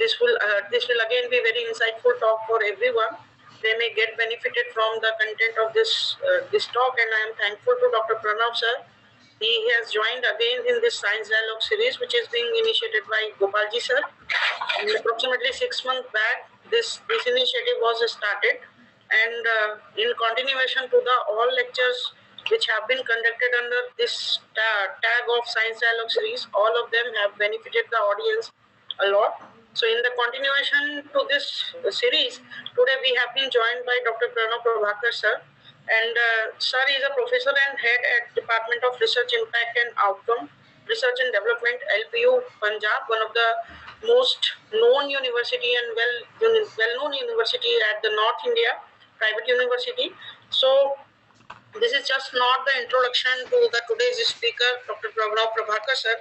this will again be very insightful talk for everyone. They may get benefited from the content of this talk, and I am thankful to Dr. Pranav sir. He has joined again in this Science Dialogue series, which is being initiated by Gopalji sir. And approximately 6 months back, this initiative was started, and in continuation to the all lectures which have been conducted under this tag of Science Dialogue series, all of them have benefited the audience a lot. So in the continuation to this series, today we have been joined by Dr. Pranav Prabhakar sir, and sir is a professor and head at Department of Research Impact and Outcome, Research and Development, LPU Punjab, one of the most known university and well-known university at the North India, private university. So this is just not the introduction to the today's speaker, Dr. Pranav Prabhakar sir.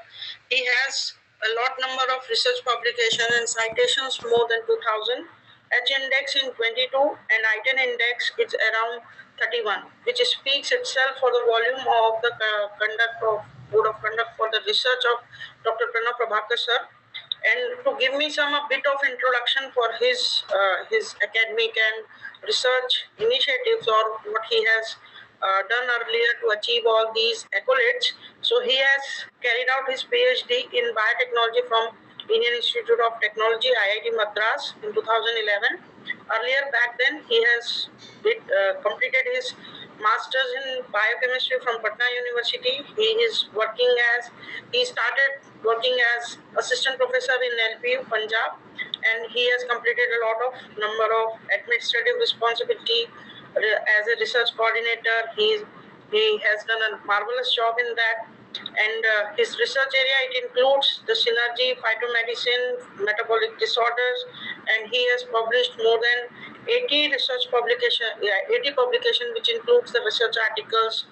He has a lot number of research publications and citations, more than 2000. H index in 22 and I10 index is around 31, which speaks itself for the volume of the conduct of code of conduct for the research of Dr. Pranav Prabhakar sir. And to give me some a bit of introduction for his academic and research initiatives, or what he has done earlier to achieve all these accolades. So he has carried out his PhD in biotechnology from Indian Institute of Technology, IIT Madras, in 2011. Earlier back then, he has completed his master's in biochemistry from Patna University. He started working as assistant professor in LPU Punjab, and he has completed a lot of number of administrative responsibility as a research coordinator. He has done a marvelous job in that, and his research area, it includes the synergy, phytomedicine, metabolic disorders, and he has published more than 80 research publication, 80 publication, which includes the research articles,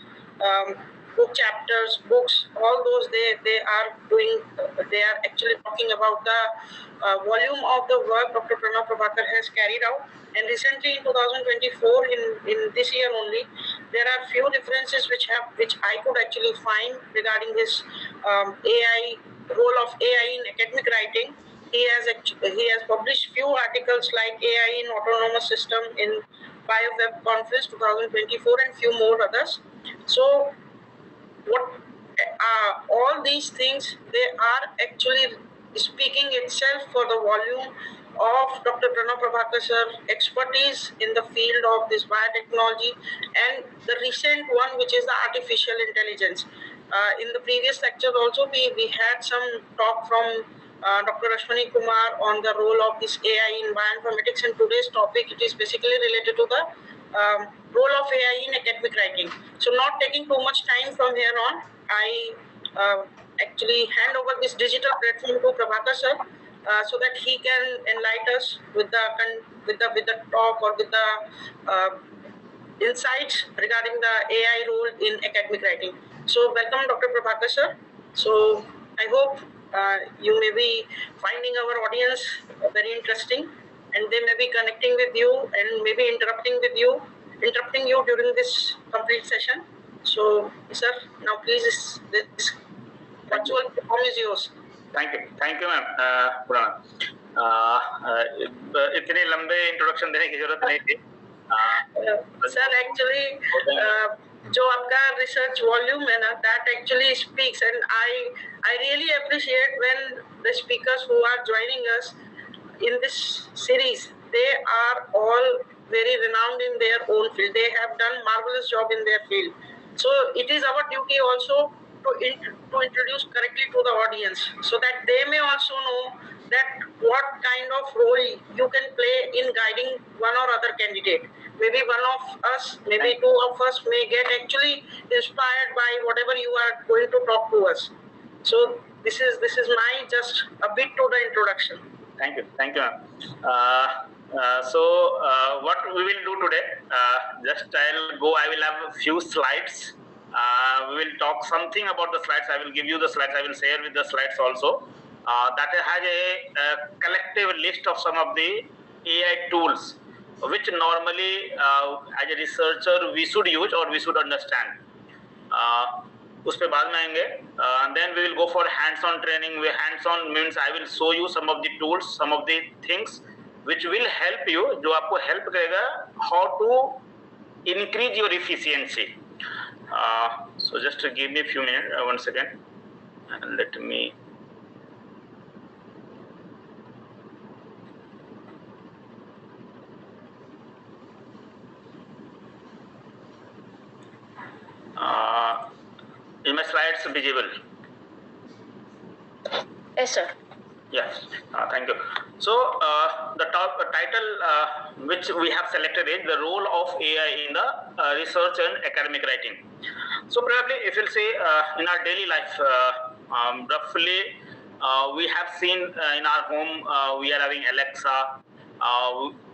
book chapters, books, all those they are doing. They are actually talking about the volume of the work Dr. Pranav Prabhakar has carried out. And recently in 2024, in this year only, there are few differences which I could actually find regarding this AI role of AI in academic writing. He has published few articles like AI in autonomous system in BioWeb Conference 2024, and few more others. So what all these things, they are actually speaking itself for the volume of Dr. Pranav Prabhakar sir expertise in the field of this biotechnology, and the recent one, which is the artificial intelligence. In the previous lecture also, we had some talk from Dr. Ashwani Kumar on the role of this AI in bioinformatics, and today's topic, it is basically related to the role of AI in academic writing. So not taking too much time from here on, I actually hand over this digital platform to Prabhakar sir, so that he can enlighten us with the talk, or with the insights regarding the AI role in academic writing. So welcome, Dr. Prabhakar sir. So I hope you may be finding our audience very interesting, and they may be connecting with you and maybe interrupting you during this complete session. So, sir, now please, this virtual platform is yours. Thank you ma'am पुराना इतने लंबे introduction देने की जरूरत नहीं थी sir actually जो आपका रिसर्च वॉल्यूम है ना, that actually speaks, and I really appreciate when the speakers who are joining us in this series, they are all very renowned in their own field. They have done marvelous job in their field. So it is our duty also to introduce correctly to the audience, so that they may also know that what kind of role you can play in guiding one or other candidate. Maybe one of us, maybe two of us may get actually inspired by whatever you are going to talk to us. So this is my just a bit to the introduction. Thank you, ma'am. So what we will do today, I will have a few slides. We will talk something about the slides. I will give you the slides. I will share with the slides also. That has a collective list of some of the AI tools which normally as a researcher we should use or we should understand. उस पे बाद में आएंगे. Then we will go for hands-on training. Hands-on means I will show you some of the tools, some of the things which will help you, जो आपको help करेगा how to increase your efficiency. So just give me a few minutes, 1 second, and let me. Is my slides visible? Yes, sir. Yes, thank you. So the title which we have selected is the role of AI in the research and academic writing. So probably if you'll say in our daily life, roughly we have seen in our home we are having Alexa.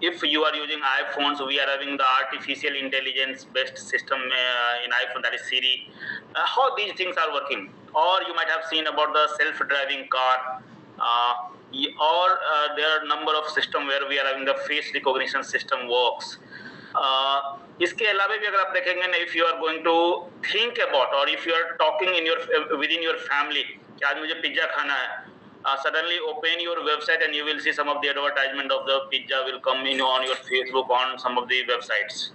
If you are using iPhones, we are having the artificial intelligence based system in iPhone, that is Siri. How these things are working, or you might have seen about the self-driving car, or there are number of system where we are having the face recognition system works. इसके अलावा भी अगर आप देखेंगे ना, if you are going to think about or if you are talking in your within your family कि आज मुझे पिज्जा खाना है, suddenly open your website and you will see some of the advertisement of the pizza will come in on your Facebook, on some of the websites.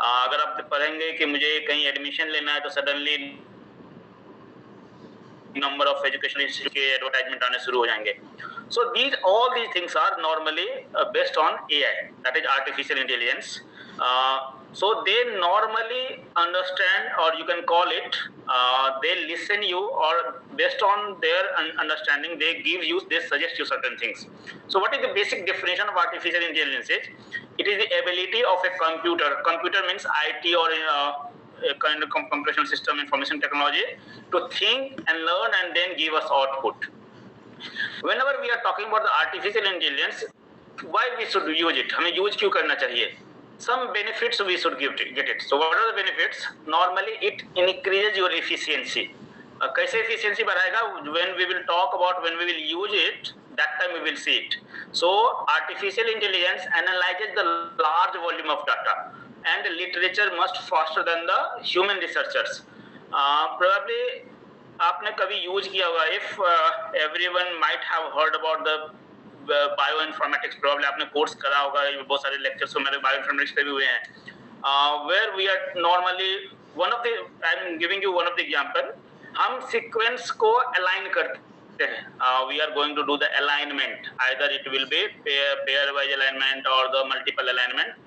अगर आप पढ़ेंगे कि मुझे कहीं एडमिशन लेना है तो suddenly number of educational institute के advertisement आने शुरू हो जाएंगे. So all these things are normally based on AI, that is artificial intelligence. So they normally understand, or you can call it, they listen you, or based on their understanding, they suggest you certain things. So what is the basic definition of artificial intelligence? It is the ability of a computer means IT or a kind of computational system, information technology, to think and learn and then give us output. Whenever we are talking about the artificial intelligence, why we should use it? हमें use क्यों करना चाहिए? Some benefits we should get it. So what are the benefits? Normally it increases your efficiency. कैसे efficiency बढ़ाएगा? When we will talk about when we will use it, that time we will see it. So artificial intelligence analyzes the large volume of data, and literature much faster than the human researchers. Probably आपने कभी use किया होगा, if everyone might have heard about the bioinformatics, probably आपने course करा होगा, बहुत सारे lectures मेरे bioinformatics पे भी हुए हैं, where we are normally I'm giving you one of the example, हम सीक्वेंस को अलाइन करते हैं. We are going to do the alignment, either it will be pair wise alignment or the multiple alignment.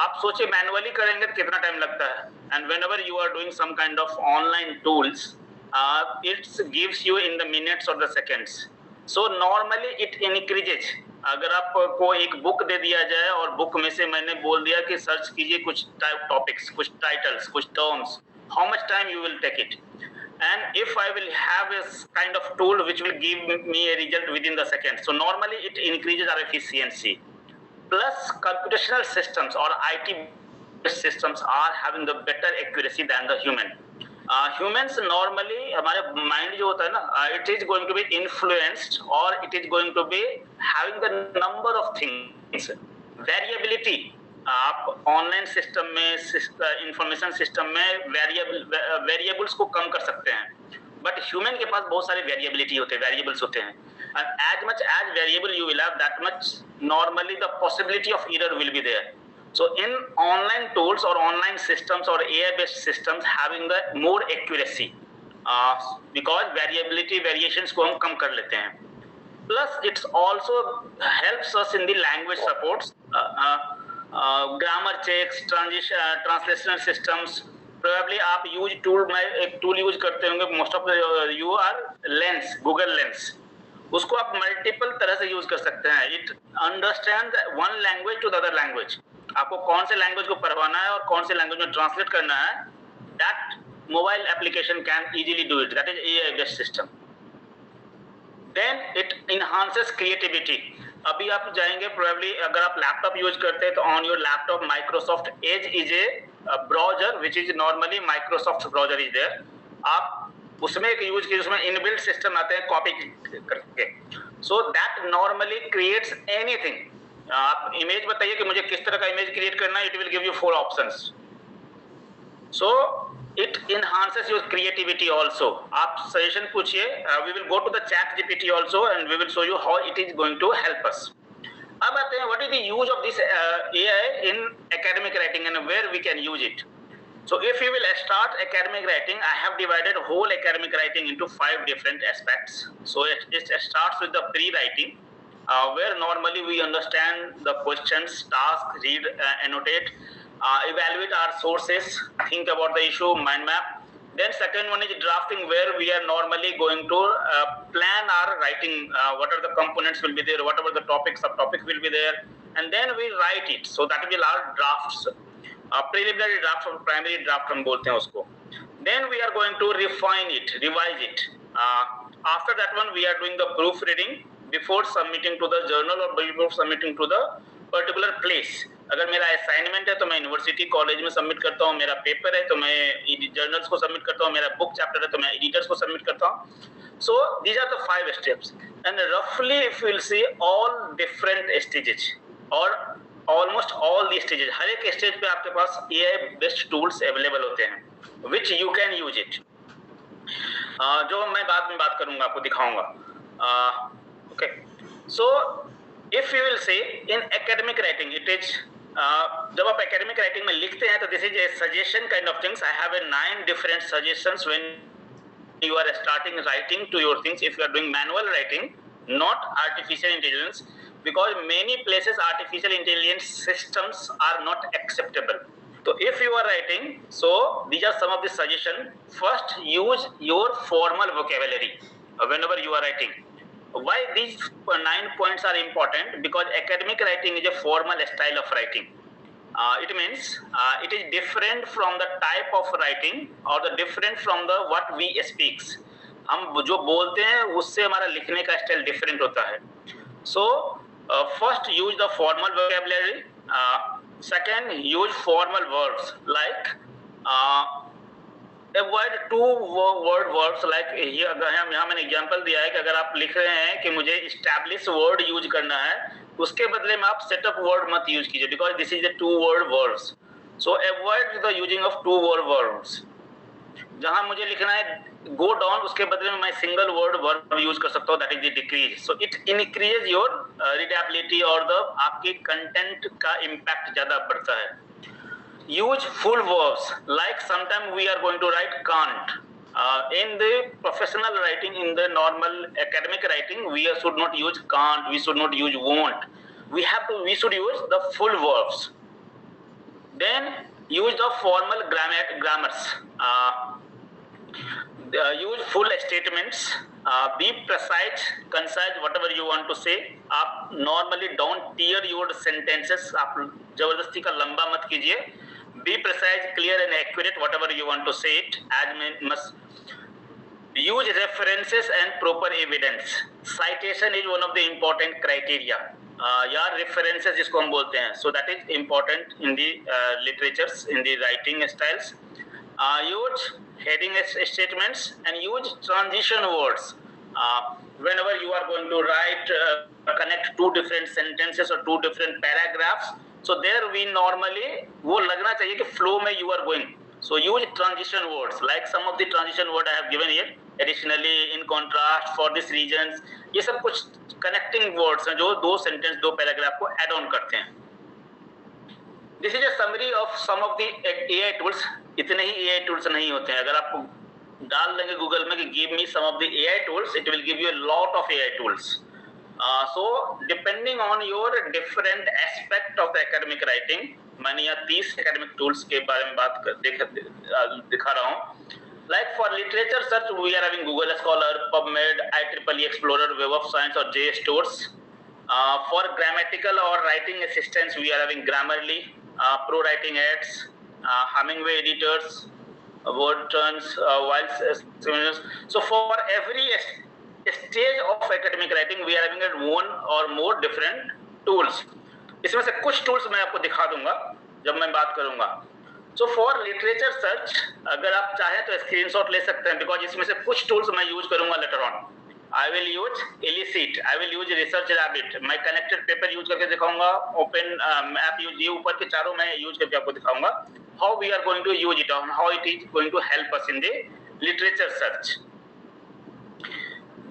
आप सोचिए manually करेंगे तो कितना time लगता है, and whenever you are doing some kind of online tools, it gives you in the minutes or the seconds. So normally it increases. अगर आपको एक बुक दे दिया जाए और बुक में से मैंने बोल दिया कि सर्च कीजिए कुछ टॉपिक्स, कुछ टाइटल्स, कुछ terms, how much time you will take it? And if I will have a kind of tool which will give me a result within the second, so normally it increases our efficiency. Plus computational systems or IT systems are having the better accuracy than the human. Humans normally हमारे mind जो होता है ना, it is going to be influenced or it is going to be having the number of things, variability. आप online system में, information system में variables को कम कर सकते हैं, बट ह्यूमन के पास बहुत सारे वेरिएबिलिटी होते हैं, वेरिएबल्स होते हैं, and as much as variable you will have, that much normally the possibility of error will be there. So in online tools or online systems or AI based systems having the more accuracy, because variations को हम कम कर लेते हैं. Plus it also helps us in the language supports, grammar checks, translational systems. Probably आप use tool में एक tool use करते होंगे, most of you are lens, Google lens, उसको आप मल्टीपल तरह से यूज कर सकते हैं. It understand one language to the other language. आपको कौन से लैंग्वेज को पढ़वाना है और कौन से लैंग्वेज में ट्रांसलेट करना है, that mobile application can easily do it. That is AI based system. Then it enhances creativity. अभी आप जाएंगे प्रोबेबली, अगर आप लैपटॉप यूज करते हैं तो on your laptop Microsoft Edge is a browser which is normally Microsoft browser is there. आप उसमें एक यूज कीजिए, उसमें इनबिल्ट सिस्टम आते हैं कॉपी करके. So that normally creates anything. आप इमेज बताइए कि मुझे किस तरह का इमेज क्रिएट करना है, it will give you 4 options. So It enhances your creativity also. आप suggestion पूछिए, we will go to the chat GPT also and we will show you how it is going to help us. अब आते हैं, what is the use of this AI in academic writing and where we can use it. So if you will start academic writing, I have divided whole academic writing into 5 different aspects. So it starts with the pre-writing, where normally we understand the questions, task, read, annotate, evaluate our sources, think about the issue, mind map. Then second one is drafting, where we are normally going to plan our writing, what are the components will be there, whatever the topics, subtopics will be there, and then we write it. So that will be our drafts. Preliminary draft और primary draft हम बोलते हैं उसको. Then we are going to refine it, revise it. After that one we are doing the proofreading before submitting to the journal or before submitting to the particular place. अगर मेरा assignment है तो मैं university college में submit करता हूँ, मेरा paper है तो मैं जर्नल्स को सबमिट करता हूँ, मेरा बुक चैप्टर है तो मैं एडिटर्स को सबमिट करता हूँ. So these are the 5 steps, and roughly if you will see all different stages or almost all the stages, हर एक स्टेज पे आपके पास AI बेस्ड टूल्स अवेलेबल होते हैं which you can use it, जो मैं बाद में बात करूंगा, आपको दिखाऊंगा. Okay, so if you will say in academic writing it is, जब आप एकेडमिक राइटिंग में लिखते हैं तो this is a suggestion kind of things. I have a 9 different suggestions when you are starting writing to your things. If you are doing manual writing, not artificial intelligence, because many places artificial intelligence systems are not acceptable. So if you are writing, so these are some of the suggestion. First, use your formal vocabulary whenever you are writing. Why these 9 points are important? Because academic writing is a formal style of writing. It means it is different from the type of writing or the different from the what we speaks. हम जो बोलते हैं उससे हमारा लिखने का style different होता है. So first use the formal vocabulary. Second, use formal verbs like avoid 2-word verbs like यहाँ मैंने एग्जांपल दिया है कि अगर आप लिख रहे हैं कि मुझे establish वर्ड यूज करना है, उसके बदले में आप सेटअप वर्ड मत यूज कीजिए, because this is A 2-word words. So avoid the using of 2-word words. जहां मुझे लिखना है गो डाउन, उसके बदले में मैं सिंगल वर्ड वर्ब यूज कर सकता हूँ, that is the decrease. So it increase your readability और द आपके कंटेंट का इम्पैक्ट ज्यादा बढ़ता है. Useful verbs like sometime we are going to write can't. In the professional writing, in the normal academic writing, we should not use can't, we should not use won't. We should use the full verbs. Then use the formal grammars. Use full statements. Be precise, concise, whatever you want to say. आप normally don't tear your sentences. आप जबरदस्ती का लंबा मत कीजिए. Be precise, clear and accurate, whatever you want to say it. Must use references and proper evidence. Citation is one of the important criteria. या references जिसको हम बोलते हैं. So that is important in the literatures, in the writing styles. Use heading statements and use transition words. Whenever you are going to write, connect 2 different sentences or 2 different paragraphs, so there we normally वो लगना चाहिए कि flow में you are going. So use transition words like some of the transition word I have given here. Additionally, in contrast, for this reasons, ये सब कुछ connecting words हैं जो 2 sentence 2 paragraph को add on करते हैं. This is a summary of some of the AI tools. इतने ही AI tools नहीं होते हैं. अगर आप डाल देंगे गूगल में कि give me some of the AI tools, it will give you a lot of AI tools. So depending on your different aspect of the academic writing, मैंने यहाँ 30 academic tools के बारे में दिखा रहा हूँ. Like for literature search, we are having Google Scholar, PubMed, IEEE Explorer, Web of Science or JSTORs. For grammatical or writing assistance, we are having Grammarly, Pro Writing Aids, Hemingway Editors, Wordturns, Wiles. So for every stage of academic writing, we are having one or more different tools. इसमें से कुछ tools मैं आपको दिखा दूंगा जब मैं बात करूंगा. So for literature search, अगर आप चाहें तो स्क्रीनशॉट ले सकते हैं, बिकॉज इसमें से कुछ tools मैं यूज करूंगा later on. I will use Elicit, I will use Research Rabbit, मैं connected paper use करके दिखाऊंगा, open app use, ये ऊपर के चारों मैं use करके आपको दिखाऊंगा how we are going to use it and how it is going to help us in the literature search.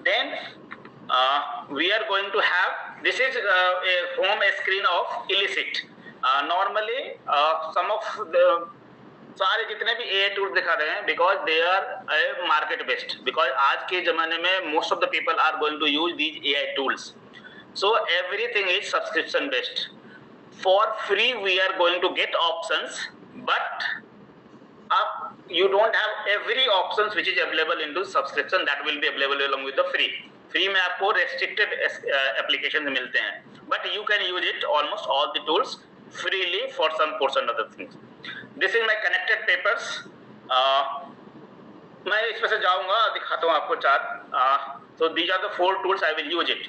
Then we are going to have, this is a home screen of Elicit. Normally some of the सारे जितने भी AI tool दिखा रहे हैं because they are market based, because आज के जमाने में most of the people are going to use these AI tools, so everything is subscription based. For free we are going to get options, but अब you don't have every options which is available into subscription that will be available along with the free में आपको restricted applications मिलते हैं, but you can use it almost all the tools freely for some portion of the things. This is my connected papers. मैं इसमें से जाऊंगा, दिखाता हूँ आपको चार. So these are the 4 tools I will use it.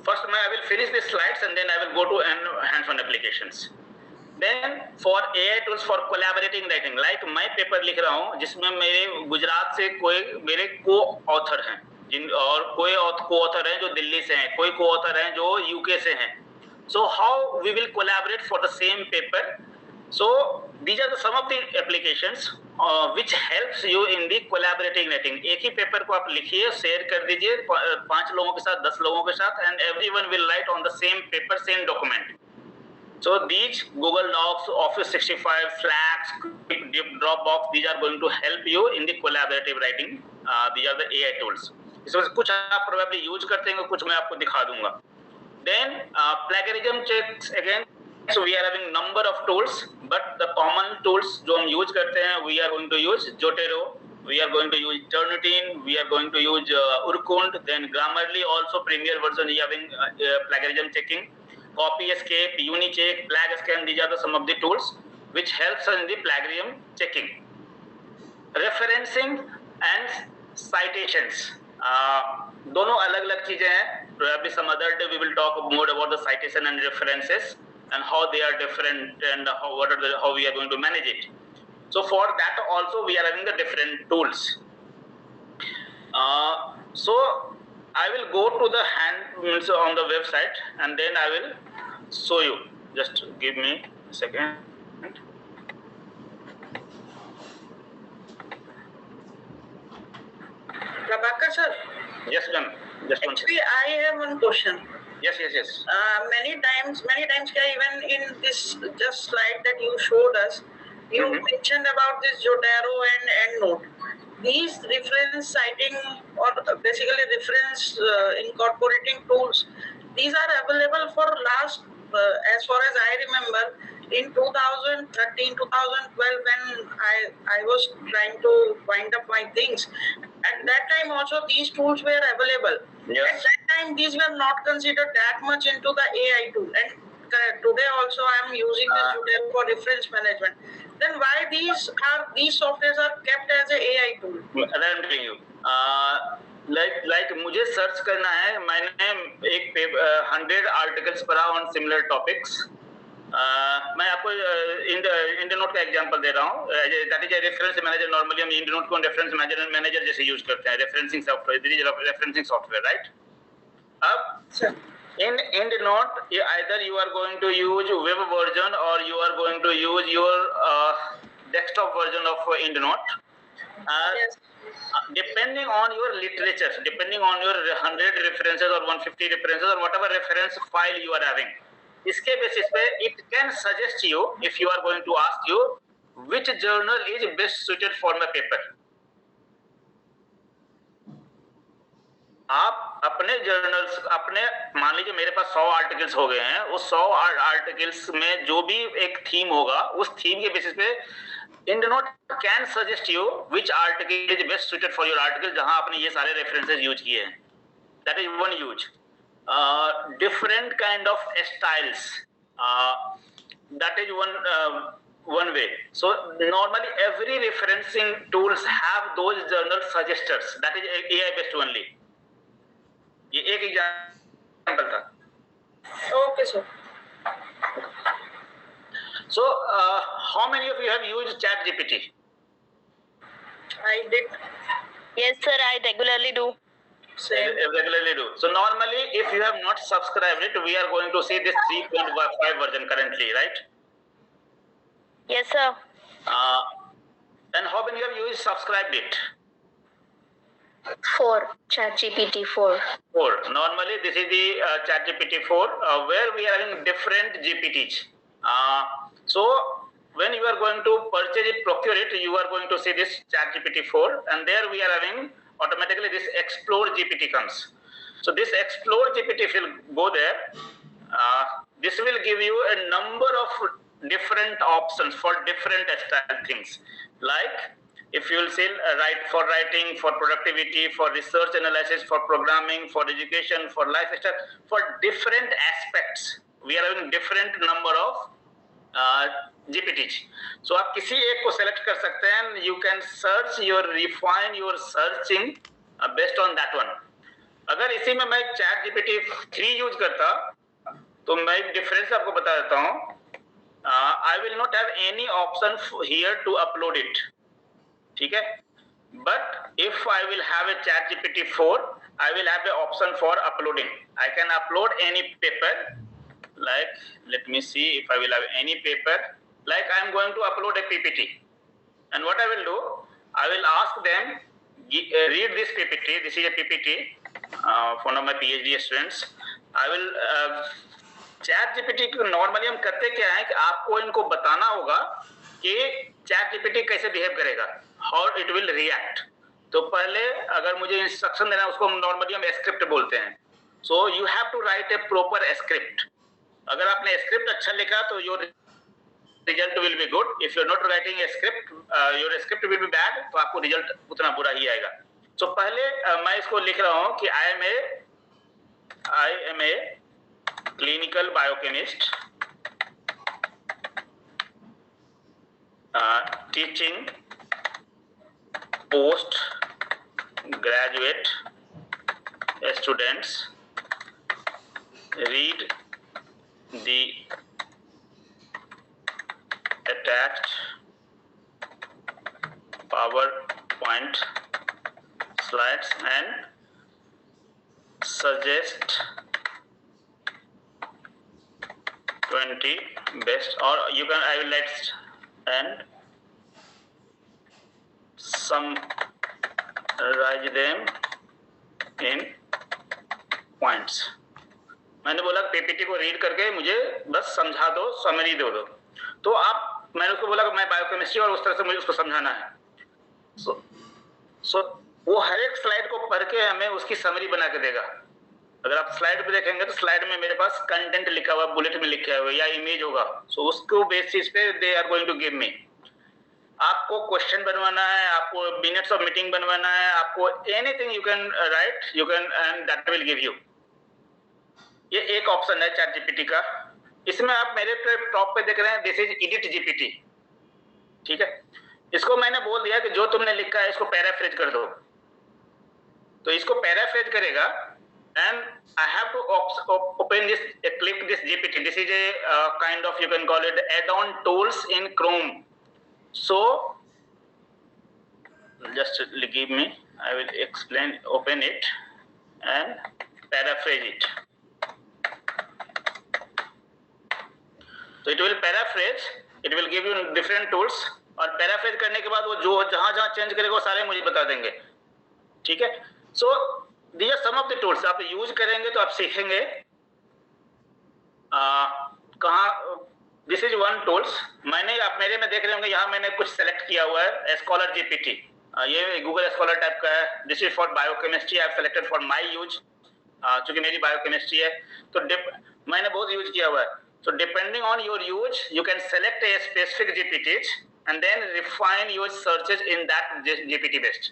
First I will finish the slides and then I will go to hands-on applications. Then for AI tools for collaborating writing, like मैं paper लिख रहा हूँ जिसमें मेरे गुजरात से कोई मेरे को ऑथर हैं, जिन और कोई को ऑथर हैं जो दिल्ली से हैं, कोई को ऑथर हैं जो यूके से हैं. So how we will collaborate for the same paper? So these are some of the applications which helps you in the collaborating writing. एक ही पेपर को आप लिखिए, शेयर कर दीजिए 5 लोगों के साथ, 10 लोगों के साथ, and everyone will write on the same paper, same document. So these Google Docs, Office 65, Slack, Dropbox, these are going to help you in the collaborative writing. These are the AI tools. इसमें कुछ आप probably use करते हैं, कुछ मैं आपको दिखा दूंगा. Then plagiarism checks again. So we are having number of tools, but the common tools जो हम use करते हैं, we are going to use Zotero, we are going to use Turnitin, we are going to use Urkund. Then Grammarly also premier version is having plagiarism checking. Copy Escape, Unicheck, Plag Scan, these are the some of the tools which helps us in the plagiarism checking. Referencing and citations, दोनों अलग अलग चीजें हैं. Probably some other day we will talk more about the citation and references and how they are different and how we are going to manage it. So for that also we are having the different tools. So I will go to the hand on the website and then I will show you. Just give me a second. Prabhakar sir. Yes, ma'am. Actually, I have one question. Yes. Many times, even in this just slide that you showed us, you mentioned about this Zotero and EndNote. These reference citing or basically reference incorporating tools, these are available for last, as far as I remember, in 2013, 2012 when I was trying to wind up my things. At that time also these tools were available. Yes. At that time these were not considered that much into the AI tool. And today also I am using this Zotero for reference management. Then why these softwares are kept as a AI tool? I'm telling you. Like मुझे search करना है, मैंने एक 100 articles पढ़ा on similar topics. मैं आपको इंडियनोट का example दे रहा हूँ. That is a reference manager. Normally हम इंडियनोट को रेफरेंस मैनेजर जैसे यूज करते हैं. Referencing software, referencing software, right? अब in EndNote, either you are going to use web version or you are going to use your desktop version of EndNote. Yes. Depending on your literature, depending on your 100 references or 150 references or whatever reference file you are having, इसके basis पे it can suggest you, if you are going to ask you which journal is best suited for my paper. आप अपने journals, अपने मान लीजिए मेरे पास 100 articles हो गए हैं, उस 100 आर्टिकल्स में जो भी एक थीम होगा, उस थीम के बेसिस पे EndNote can suggest you which article is best suited for your article, जहां आपने ये सारे रेफरेंसेस यूज किए हैं. That is one use. Different kind of styles. That is one way. So normally every referencing tools have those journal suggesters. That is AI based only. ये एक example था. Okay, sir. So how many of you have used ChatGPT? I did. Yes, sir, I regularly do. Same. Regularly do. So normally, if you have not subscribed it, we are going to see this 3.5 version currently, right? Yes, sir. And how many of you subscribed it? 4. ChatGPT 4. 4. Normally, this is the ChatGPT 4, where we are having different GPTs. So when you are going to purchase it, procure it, you are going to see this ChatGPT 4, and there we are having automatically this Explore GPT comes. So this Explore GPT, if you go there, this will give you a number of different options for different style things. Like if you will say write for writing, for productivity, for research analysis, for programming, for education, for lifestyle, for different aspects, we are having different number of GPTs. So आप किसी एक को select कर सकते हैं. You can search your refine your searching based on that one. अगर इसी में मैं चैट जीपीटी 3 यूज करता तो मैं डिफरेंस आपको बता देता हूं. I will not have any option here to upload it. ठीक है. But if I will have a chat GPT 4, I will have a option for uploading. I can upload any paper. Like let me see if I will have any paper. Like I am going to upload a PPT, and what I will do, I will ask them read this PPT. This is a PPT for one of my PhD students. I will chat GPT को normally हम करते क्या है कि आपको इनको बताना होगा कि चैट जीपीटी कैसे बिहेव करेगा, हाउ इट विल रिएक्ट. तो पहले अगर मुझे इंस्ट्रक्शन देना है उसको नॉर्मली हम स्क्रिप्ट बोलते हैं. So you have to write a proper script. अगर आपने स्क्रिप्ट अच्छा लिखा तो your result will be good. If you are not writing a script, your script will be bad, तो आपको रिजल्ट उतना बुरा ही आएगा. सो पहले मैं इसको लिख रहा हूं कि I am a clinical biochemist teaching post graduate students. Read the attached PowerPoint slides and suggest 20 best, or you can, I will let and summarize them in points. मैंने बोला पीपीटी को रीड करके मुझे बस समझा दो, समरी दो. तो आप, मैंने उसको बोला कि मैं बायोकेमिस्ट्री और उस तरह से मुझे उसको समझाना है. सो वो हर एक स्लाइड को पढ़ के हमें उसकी समरी बना के देगा. अगर आप स्लाइड पे देखेंगे तो स्लाइड में मेरे पास कंटेंट लिखा हुआ, बुलेट में लिखा हुआ या इमेज होगा. सो उसको बेसिस पे they are going to give me. आपको क्वेश्चन बनवाना है, आपको मिनट्स ऑफ मीटिंग बनवाना है, आपको anything you can write, you can, and that will give you. ये एक ऑप्शन है चैट जीपीटी का. इसमें आप मेरे टॉप पे देख रहे हैं, दिस इज एडिट जीपीटी. ठीक है. इसको मैंने बोल दिया कि जो तुमने लिखा है इसको पैराफ्रेज कर दो. तो इसको पैराफ्रेज करेगा, and I have to open this, click this GPT. This is a kind of, you can call it add on tools in Chrome. So just give me, I will explain, open it and paraphrase it. So it will paraphrase, it will give you different tools, और paraphrase करने के बाद वो जो जहां जहां change करेगा वो सारे मुझे बता देंगे. ठीक है. So these are some of the tools. आप यूज करेंगे तो आप सीखेंगे कहाँ. This is one tools. मैंने, आप मेरे में देख रहे होंगे यहाँ मैंने कुछ सेलेक्ट किया हुआ है, स्कॉलर जीपीटी. ये गूगल स्कॉलर टाइप का है. This is for biochemistry. I have selected for my use, चूंकि मेरी बायोकेमिस्ट्री है तो मैंने बहुत यूज किया हुआ है. So depending on your use, you can select a specific GPTs and then refine your searches in that GPT based.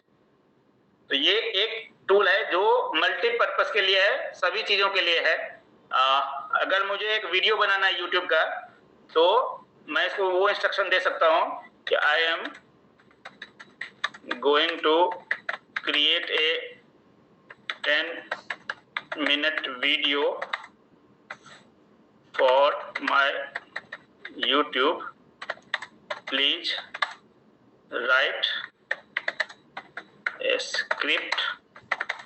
तो ये एक टूल है जो मल्टीपर्पज के लिए है, सभी चीजों के लिए है. अगर मुझे एक वीडियो बनाना है यूट्यूब का तो मैं इसको वो इंस्ट्रक्शन दे सकता हूँ कि I am going to create a 10-minute video for my YouTube. Please write a script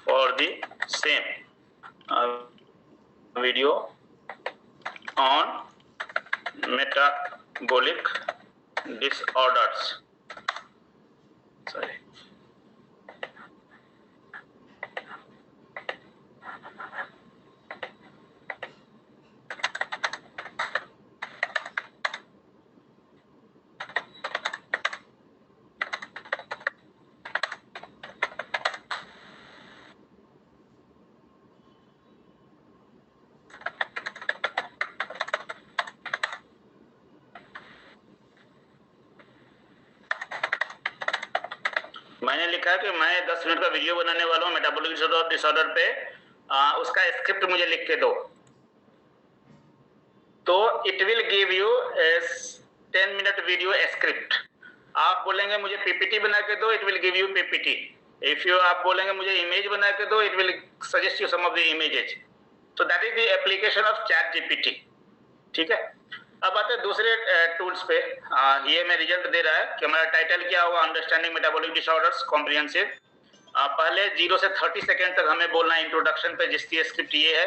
for the same video on metabolic disorders. Sorry. मैंने लिखा कि मैं 10 मिनट का वीडियो बनाने वाला हूँ मेटाबॉलिक डिसऑर्डर पे, उसका स्क्रिप्ट मुझे लिख के दो। तो it will give you 10 minute video script. आप बोलेंगे मुझे पीपीटी बना के दो, it will give you PPT. If you आप बोलेंगे मुझे इमेज बना के दो, it will suggest you some of the images. So that is the application of chat GPT. ठीक है, अब आते हैं दूसरे टूल्स पे। ये मैं रिजल्ट दे रहा है कि हमारा टाइटल क्या होगा, अंडरस्टैंडिंग मेटाबॉलिक डिसऑर्डर्स कॉम्प्रिहेंसिव। पहले 0 से 30 सेकेंड तक हमें बोलना है इंट्रोडक्शन पे, जिसकी स्क्रिप्ट ये है।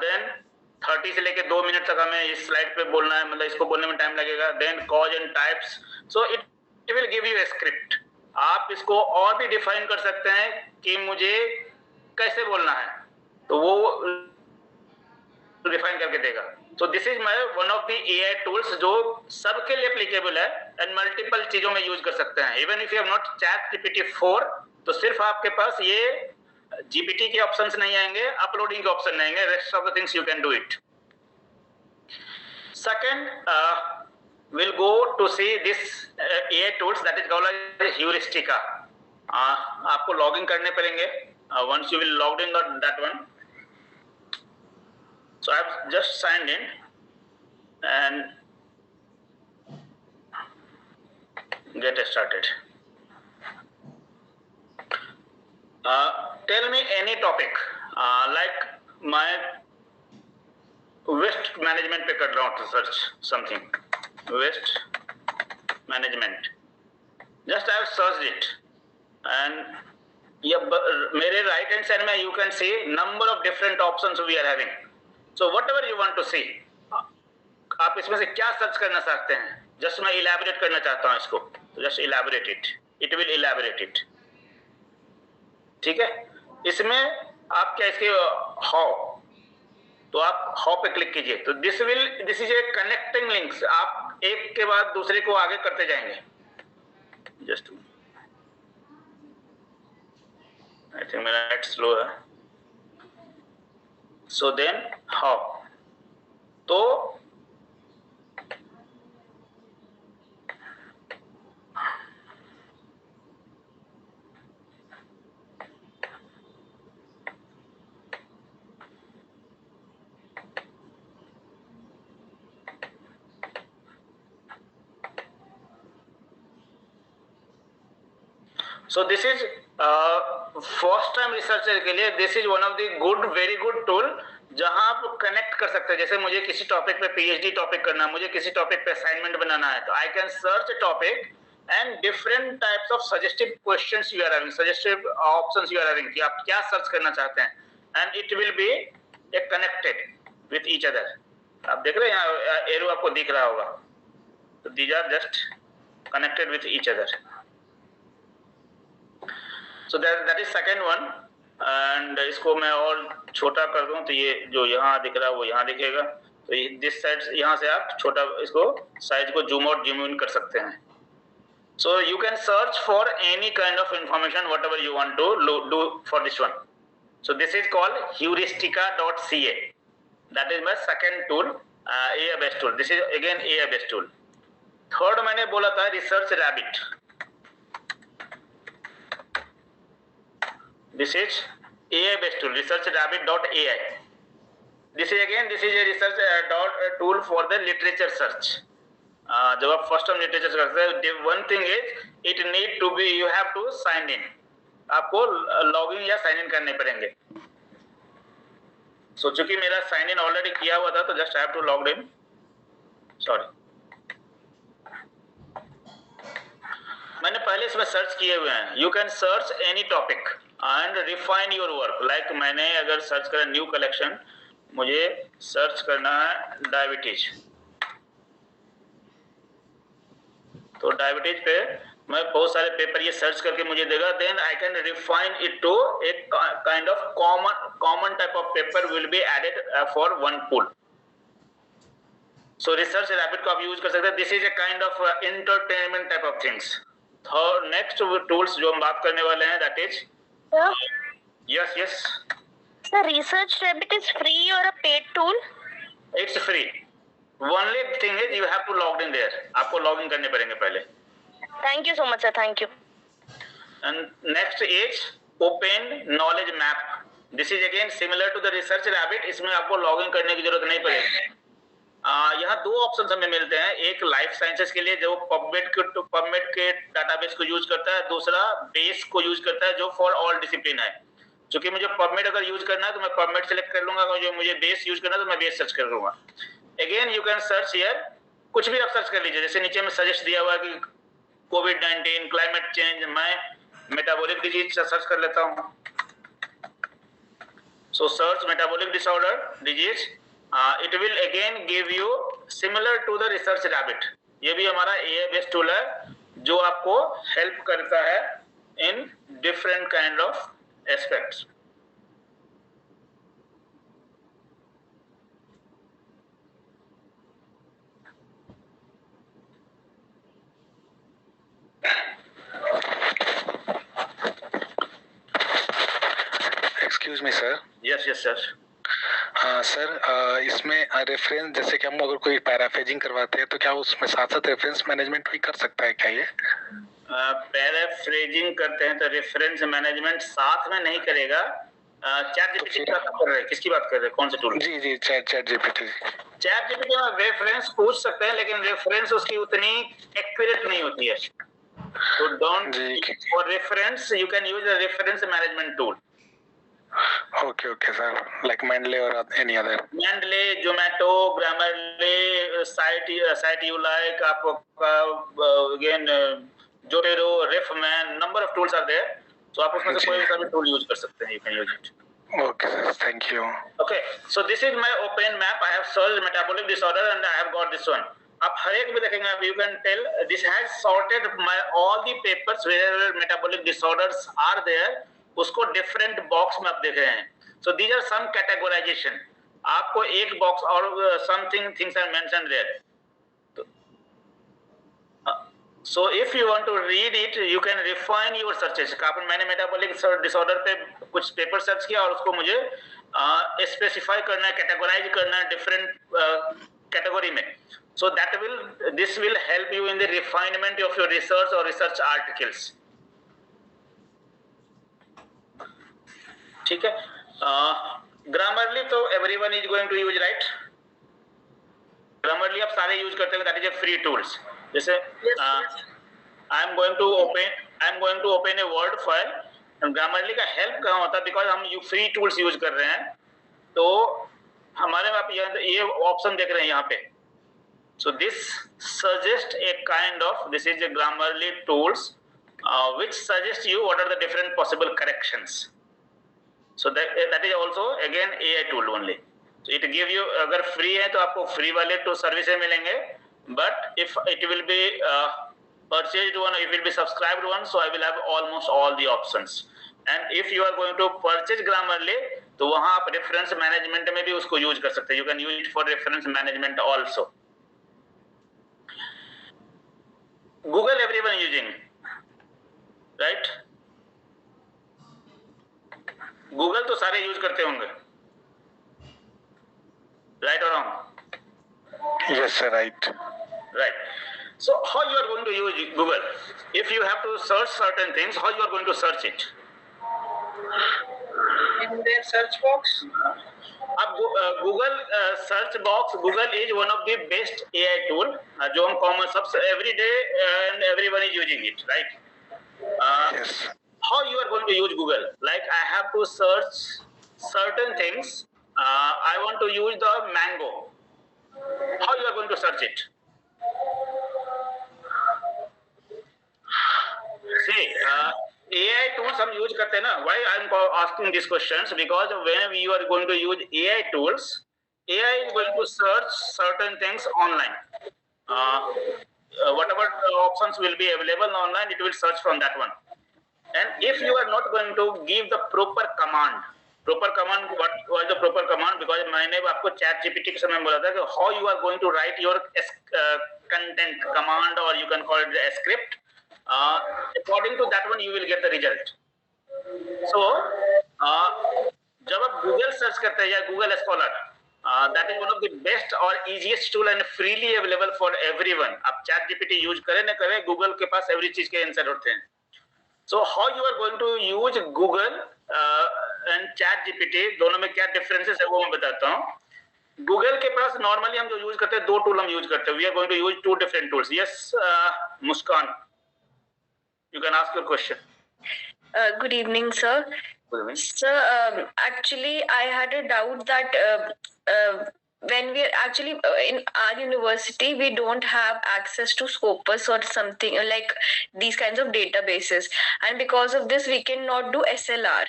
देन 30 से लेके 2 मिनट तक हमें इस स्लाइड पे बोलना है, मतलब इसको बोलने में टाइम लगेगा। Then cause and types, so it will give you a script. आप इसको और भी डिफाइन कर सकते हैं कि मुझे कैसे बोलना है, तो वो डिफाइन करके देगा। तो this is my one of the AI tools जो सबके लिए एप्लीकेबल है एंड मल्टीपल चीजों में यूज कर सकते हैं। Even if you have not chat GPT 4, तो सिर्फ आपके पास ये जीपीटी के ऑप्शंस नहीं आएंगे, अपलोडिंग के ऑप्शन नहीं आएंगे, rest of the things you can do it. Second, we'll go to see this AI tools that is called as Heuristica. आपको लॉगिन करने पड़ेंगे। Once you will logged in that one, so I've just signed in and get started. Tell me any topic, like my waste management पे कर रहा हूँ research something. Waste management. Just I have searched it, and ये मेरे right hand side में you can see number of different options we are having. So whatever you want to see, आप इसमें से क्या सर्च करना चाहते हैं, just मैं elaborate करना चाहता हूँ इसको, तो just elaborate it. It will elaborate it. ठीक है, इसमें आप क्या इसके how, तो आप हाउ पे क्लिक कीजिए। तो this is A connecting links, आप एक के बाद दूसरे को आगे करते जाएंगे। जस्ट आई थिंक मेरा नेट स्लो है। सो देन हाउ, तो So this is first time researcher के लिए this is one of the very good tool जहां आप कनेक्ट कर सकते हैं। जैसे मुझे किसी टॉपिक पे पीएचडी टॉपिक करना है, मुझे किसी टॉपिक पे असाइनमेंट बनाना है, तो I can search a topic and different types of suggestive questions you are having, suggestive options you are having कि आप क्या सर्च करना चाहते हैं, and it will be a connected with each other. आप देख रहे हैं यहाँ एरो आपको दिख रहा होगा, तो these are just connected with each other. So that is second one, and इसको मैं और छोटा कर दूं तो ये जो यहाँ दिख रहा है वो यहाँ दिखेगा। तो दिस साइड यहाँ से आप छोटा इसको साइज को जूम आउट जूम इन कर सकते हैं। So you can search for any kind of information whatever you want to do for this one. So this is called heuristica.ca. That is my second tool, AI based tool. This is again AI based tool. Third मैंने बोला था research rabbit. This is AI based tool, researchrabbit.ai. This is a research tool for the literature search. जब आप first time literature करते हैं, one thing is it need to be, you have to sign in, आपको login या sign in करने पड़ेंगे। सो चूंकि मेरा साइन इन ऑलरेडी किया हुआ था, तो just I have to log in. Sorry, मैंने पहले इसमें सर्च किए हुए हैं. You can search any topic and refine your work. Like मैंने अगर सर्च करा न्यू कलेक्शन, मुझे सर्च करना है डायबिटीज, तो डायबिटीज पे मैं बहुत सारे पेपर ये सर्च करके मुझे देगा. Then I can refine it to एक kind of common type of paper will be added for one pool. So research rabbit को आप यूज कर सकते हैं. This is a kind of entertainment type of things. Next tools जो हम बात करने वाले हैं, that is yes Sir, Research Rabbit is free or a paid tool? It's free. Only thing is you have to log in their. आपको log in करने पड़ेंगे पहले. Thank you so much, sir. Thank you. And next is Open Knowledge Map. This is again similar to the Research Rabbit. इसमें आपको log in करने की जरूरत नहीं पड़ेगी. यहाँ दो ऑप्शन हमें मिलते हैं. एक लाइफ साइंसेस के लिए जो पबमेड के डाटाबेस को यूज करता है, दूसरा बेस को यूज करता है जो फॉर ऑल डिसिप्लिन है. क्योंकि मुझे पबमेड अगर यूज करना है तो मैं पबमेड सेलेक्ट कर लूंगा, जो मुझे बेस यूज करना है तो मैं बेस सर्च कर लूंगा. Again you can search here, कुछ भी आप सर्च कर लीजिए. जैसे नीचे में सजेस्ट दिया हुआ है कि कोविड-19, क्लाइमेट चेंज, मैं मेटाबॉलिक डिजीज सर्च कर लेता हूँ. So search metabolic disorder disease. It will again give you similar to the research rabbit. ये भी हमारा एआई बेस्ड टूल है जो आपको हेल्प करता है in different kind of aspects. Excuse me sir. Yes sir. Sir इसमें रेफरेंस, जैसे कि हम अगर कोई पैराफ्रेजिंग करवाते हैं तो क्या उसमें साथ साथ रेफरेंस मैनेजमेंट भी कर सकता है क्या ये? पैराफ्रेजिंग करते हैं तो रेफरेंस मैनेजमेंट साथ में नहीं करेगा. चैट जीपीटी की बात कर रहे हैं? किसकी बात कर रहे हैं? कौन से टूल? जी चैट जीपीटी. चैट जीपीटी में रेफरेंस पूछ सकते हैं, लेकिन रेफरेंस उसकी उतनी एक्यूरेट नहीं होती है. तो don't for reference, you can use the reference management tool. Okay sir, like Mendeley or any other. Mendeley, Zomato, Grammarly, site you like, आपका again Zotero, Refman, number of tools are there. So आप उसमें से कोई सा भी tool use कर सकते हैं. You can use it. Okay sir, thank you. Okay, so this is my open map. I have searched metabolic disorder and I have got this one. आप हर एक भी देखेंगे, you can tell this has sorted my all the papers where metabolic disorders are there. उसको different box में आप देख रहे हैं. So these are some categorization. आपको एक बॉक्स और something things are mentioned there. So if you want to read it, you can refine your searches. मैंने मेटाबॉलिक डिसऑर्डर पे कुछ पेपर सर्च किया और उसको मुझे स्पेसिफाई करना है, कैटेगराइज करना है डिफरेंट कैटेगरी में. So this will help you in the refinement of your research और रिसर्च आर्टिकल्स. ठीक है. ग्रामरली तो everyone is going to use, right? Grammarly आप सारे यूज करते हैं. That is a free tools. जैसे I am going to open a word file. Grammarly का हेल्प कहाँ होता है? बिकॉज हम फ्री टूल्स यूज कर रहे हैं, तो हमारे आप ये ऑप्शन देख रहे हैं यहाँ पे. So this suggest A kind of, this is A Grammarly tools which suggest you what are the different possible corrections. So that is also again AI tool only. So it give you, अगर free है तो आपको free वाले तो services मिलेंगे, but if it will be purchased one, it will be subscribed one, so I will have almost all the options. And if you are going to purchase Grammarly, तो वहाँ आप reference management में भी उसको use कर सकते हैं. You can use it for reference management also. Google everyone using, right? Google तो सारे यूज करते होंगे, राइट और wrong? Yes sir, right. So how you are going to use Google? If you have to search certain things, how you are going to search it? In their search box. अब Google search box, Google is one of the best AI tool जो हम common सबसे every day and everyone is using it, right? Yes. How you are going to use Google? Like I have to search certain things. I want to use the mango. How you are going to search it? See, AI tools हम use करते हैं ना. Why I'm asking these questions? Because when you are going to use AI tools, AI is going to search certain things online. Whatever options will be available online, it will search from that one. And if you are not going to give the proper command, what was the proper command? Because मैंने आपको chat GPT के समय बोला था कि how you are going to write your content command, or you can call it a script. According to that one, you will get the result. So, जब आप Google search करते हैं या Google Scholar, that is one of the best or easiest tool and freely available for everyone. आप chat GPT use करें न करें, Google के पास every चीज के आंसर होते हैं. So how you are going to use Google and Chat GPT, दोनों में क्या differences है वो मैं बताता हूँ. Google के पास normally हम जो यूज करते हैं, दो टूल हम यूज करते हैं. We are going to use two different tools. Yes, Muskan, you can ask your question. Good evening, sir. Good evening. Sir, actually, I had a doubt that when we are actually in our university, we don't have access to Scopus or something like these kinds of databases, and because of this, we cannot do SLR.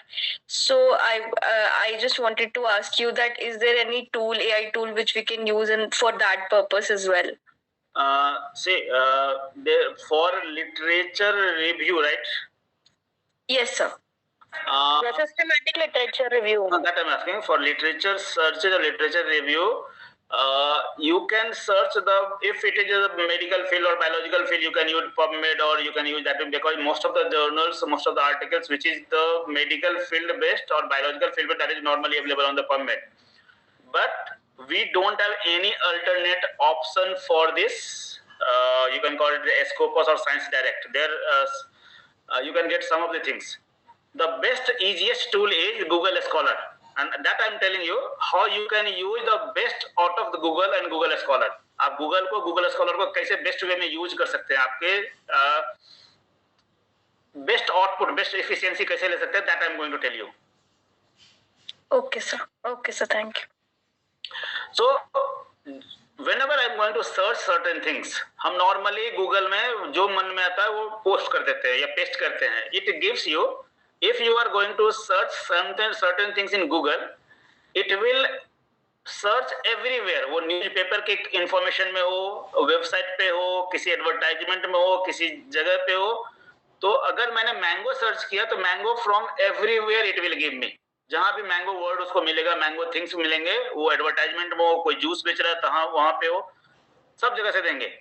So I just wanted to ask you that is there any tool, AI tool, which we can use and for that purpose as well? For literature review, right? Yes, sir. The systematic literature review. That I'm asking. For literature search or literature review, you can search if it is a medical field or biological field, you can use PubMed, or you can use that one, because most of the journals, most of the articles which is the medical field based or biological field based, that is normally available on the PubMed. But we don't have any alternate option for this. You can call it the Scopus or Science Direct. There you can get some of the things. The best, easiest tool is Google Scholar, and that I'm telling you how you can use the best out of the Google and Google Scholar. आप Google Scholar को कैसे best way में use कर सकते हैं, आपके best output, best efficiency कैसे ले सकते हैं, that I'm going to tell you. Okay, sir. Okay, sir. Thank you. So whenever I'm going to search certain things, हम normally Google में जो मन में आता है वो post कर देते हैं या paste करते हैं. It gives you, if you are going to search certain things in Google, it will search everywhere. वो न्यूज़पेपर के इंफॉर्मेशन में हो, वेबसाइट पे हो, किसी एडवर्टाइजमेंट में हो, किसी जगह पे हो. तो अगर मैंने मैंगो सर्च किया तो mango from everywhere it will give मी. जहां भी मैंगो वर्ड उसको मिलेगा, मैंगो थिंग्स मिलेंगे, वो एडवर्टाइजमेंट में हो, कोई जूस बेच रहा है तो वहां पे हो, सब जगह से देंगे.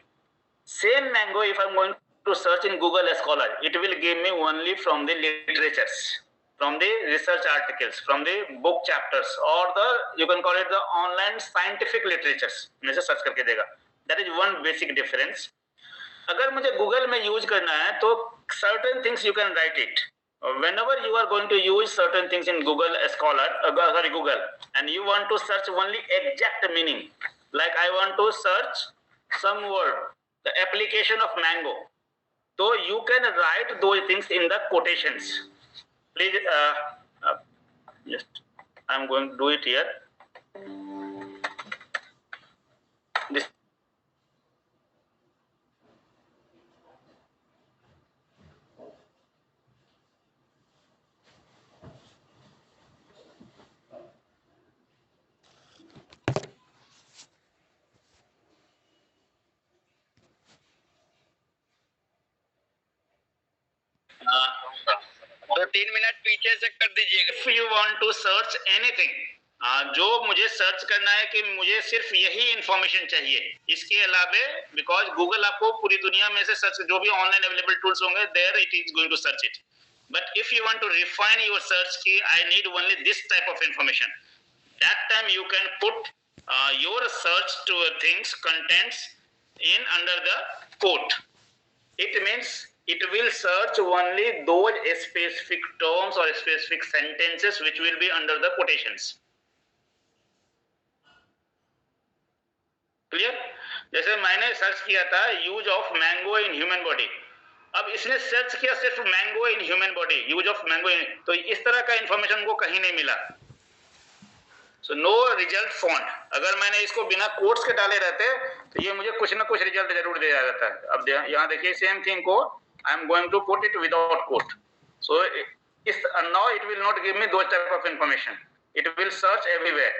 Same mango if I am going to search in Google Scholar, it will give me only from the literatures, from the research articles, from the book chapters, or the, you can call it the online scientific literatures में से search करके देगा. That is one basic difference. अगर मुझे Google में use करना है तो certain things you can write it. Whenever you are going to use certain things in Google Scholar, Google, and you want to search only exact meaning, like I want to search some word, the application of mango. So you can write those things in the quotations. Please, just I'm going to do it here. This. तो 3 minute पीछे से कर दीजिएगा. If you want to search anything, जो मुझे search करना है कि मुझे सिर्फ यही इंफॉर्मेशन चाहिए, इसके अलावे, बिकॉज गूगल आपको पूरी दुनिया में से सर्च जो भी ऑनलाइन अवेलेबल टूल्स होंगे, there it is going to search it. But if you want to refine your search की I need only this type of information, that time you can put your search two things contents in under the quote. It means it will search only those specific terms or specific sentences which will be under the quotations. Clear? जैसे मैंने search किया था use of mango in human body, अब इसने search किया सिर्फ mango in human body, use of mango in, तो इस तरह का इंफॉर्मेशन को कहीं नहीं मिला. So no result found. अगर मैंने इसको बिना कोट्स के डाले रहते तो ये मुझे कुछ ना कुछ रिजल्ट जरूर दे जाता है. अब यहाँ देखिए सेम थिंग को I am going to put it without quote. So now it will not give me those type of information. It will search everywhere.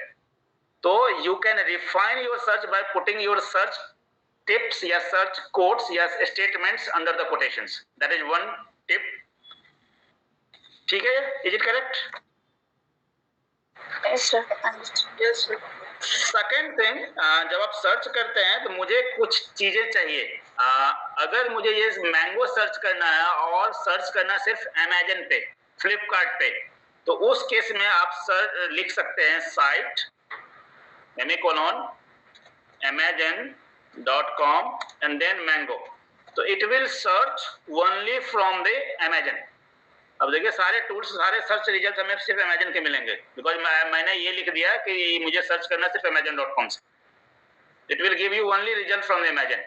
So you can refine your search by putting your search tips या search quotes या statements under the quotations. That is one tip. ठीक है? Is it correct? Yes, sir. Yes, sir. Second thing, जब आप search करते हैं तो मुझे कुछ चीजें चाहिए. अगर मुझे ये मैंगो सर्च करना है और सर्च करना सिर्फ अमेजन पे, फ्लिपकार्ट पे, तो उस केस में आप लिख सकते हैं site semicolon amazon.com and then mango. तो it will search only from the Amazon. अब देखिए सारे टूल्स, सारे सर्च रिजल्ट हमें सिर्फ अमेजन के मिलेंगे, बिकॉज मैंने ये लिख दिया कि मुझे सर्च करना सिर्फ amazon.com से. It will give you only result from the Amazon.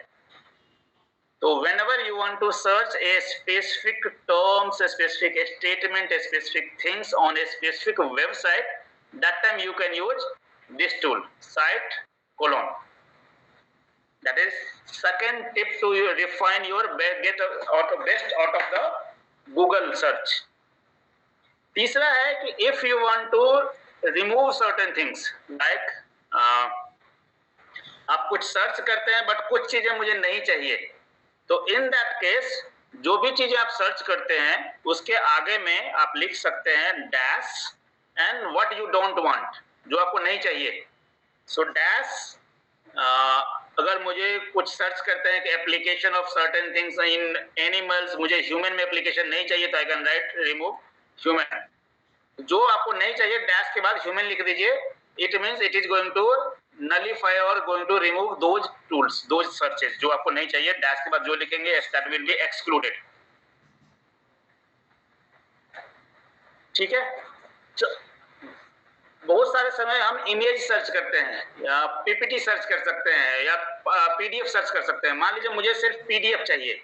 तो whenever you want to search a specific terms, a specific statement, a specific things on a specific website, that time you can use this tool, site colon. That is second tip to refine your best out of the Google search. तीसरा है कि if you want to remove certain things, like आप कुछ search करते हैं but कुछ चीजें मुझे नहीं चाहिए, तो इन दैट केस जो भी चीजें आप सर्च करते हैं उसके आगे में आप लिख सकते हैं dash and what you don't want, जो आपको नहीं चाहिए. सो डैश, अगर मुझे कुछ सर्च करते हैं कि application of certain things in animals, मुझे ह्यूमन में एप्लीकेशन नहीं चाहिए, तो I can write remove human. जो आपको नहीं चाहिए डैश के बाद ह्यूमन लिख दीजिए. It means it is going to nullify or going to remove those tools, those searches जो आपको नहीं चाहिए. डैश के बाद जो लिखेंगे that will be excluded. ठीक है. बहुत सारे समय हम इमेज सर्च करते हैं या पीपीटी सर्च कर सकते हैं या पीडीएफ सर्च कर सकते हैं. मान लीजिए मुझे सिर्फ पीडीएफ चाहिए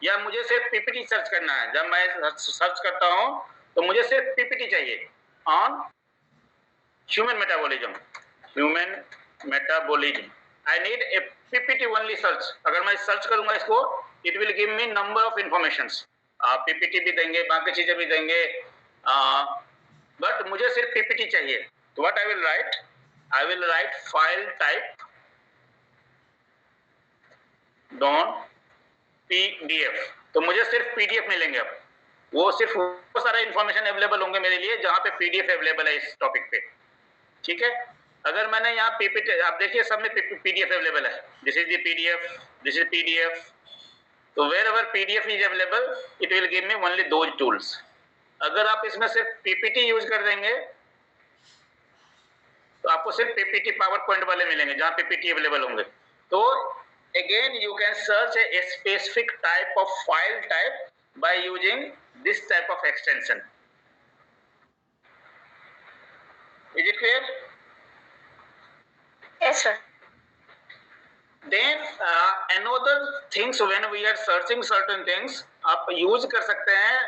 या मुझे सिर्फ पीपीटी सर्च करना है. जब मैं सर्च करता हूं तो मुझे सिर्फ पीपीटी चाहिए on human metabolism. I need a PPT only search. अगर मैं सर्च करूंगा इसको, it will give me number of informations. PPT भी देंगे, बाकी चीजें भी देंगे, बट मुझे सिर्फ पीपीटी चाहिए. तो what I will write file type डॉन पीडीएफ. तो मुझे सिर्फ पीडीएफ मिलेंगे. अब वो सिर्फ वो सारा इंफॉर्मेशन अवेलेबल होंगे मेरे लिए जहां पे पीडीएफ अवेलेबल है इस टॉपिक पे. ठीक है. अगर मैंने यहाँ पीपीटी, आप देखिए सब में पीडीएफ अवेलेबल है. This is the PDF, this is PDF. तो wherever PDF is available it will give me only those tools. अगर आप इसमें सिर्फ पीपीटी यूज कर देंगे तो आपको सिर्फ पीपीटी पावर पॉइंट वाले मिलेंगे जहां पीपीटी अवेलेबल होंगे. तो again you can search a specific type of file type by using this type of extension. Is it clear? Yes, sir. Then another things when we are searching certain things, आप use कर सकते हैं.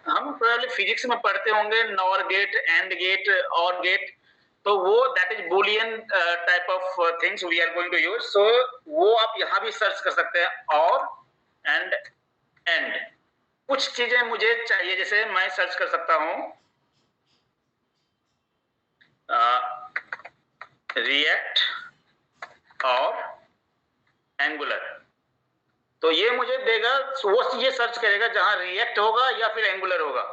हम probably physics में पढ़ते होंगे nor gate, and gate, or gate. तो वो that is Boolean type of things we are going to use. So वो आप यहाँ भी सर्च कर सकते हैं. और एंड कुछ चीजें मुझे चाहिए, जैसे मैं सर्च कर सकता हूँ रिएक्ट और एंगुलर. तो ये मुझे देगा, वो चीजें सर्च करेगा जहां रिएक्ट होगा या फिर एंगुलर होगा.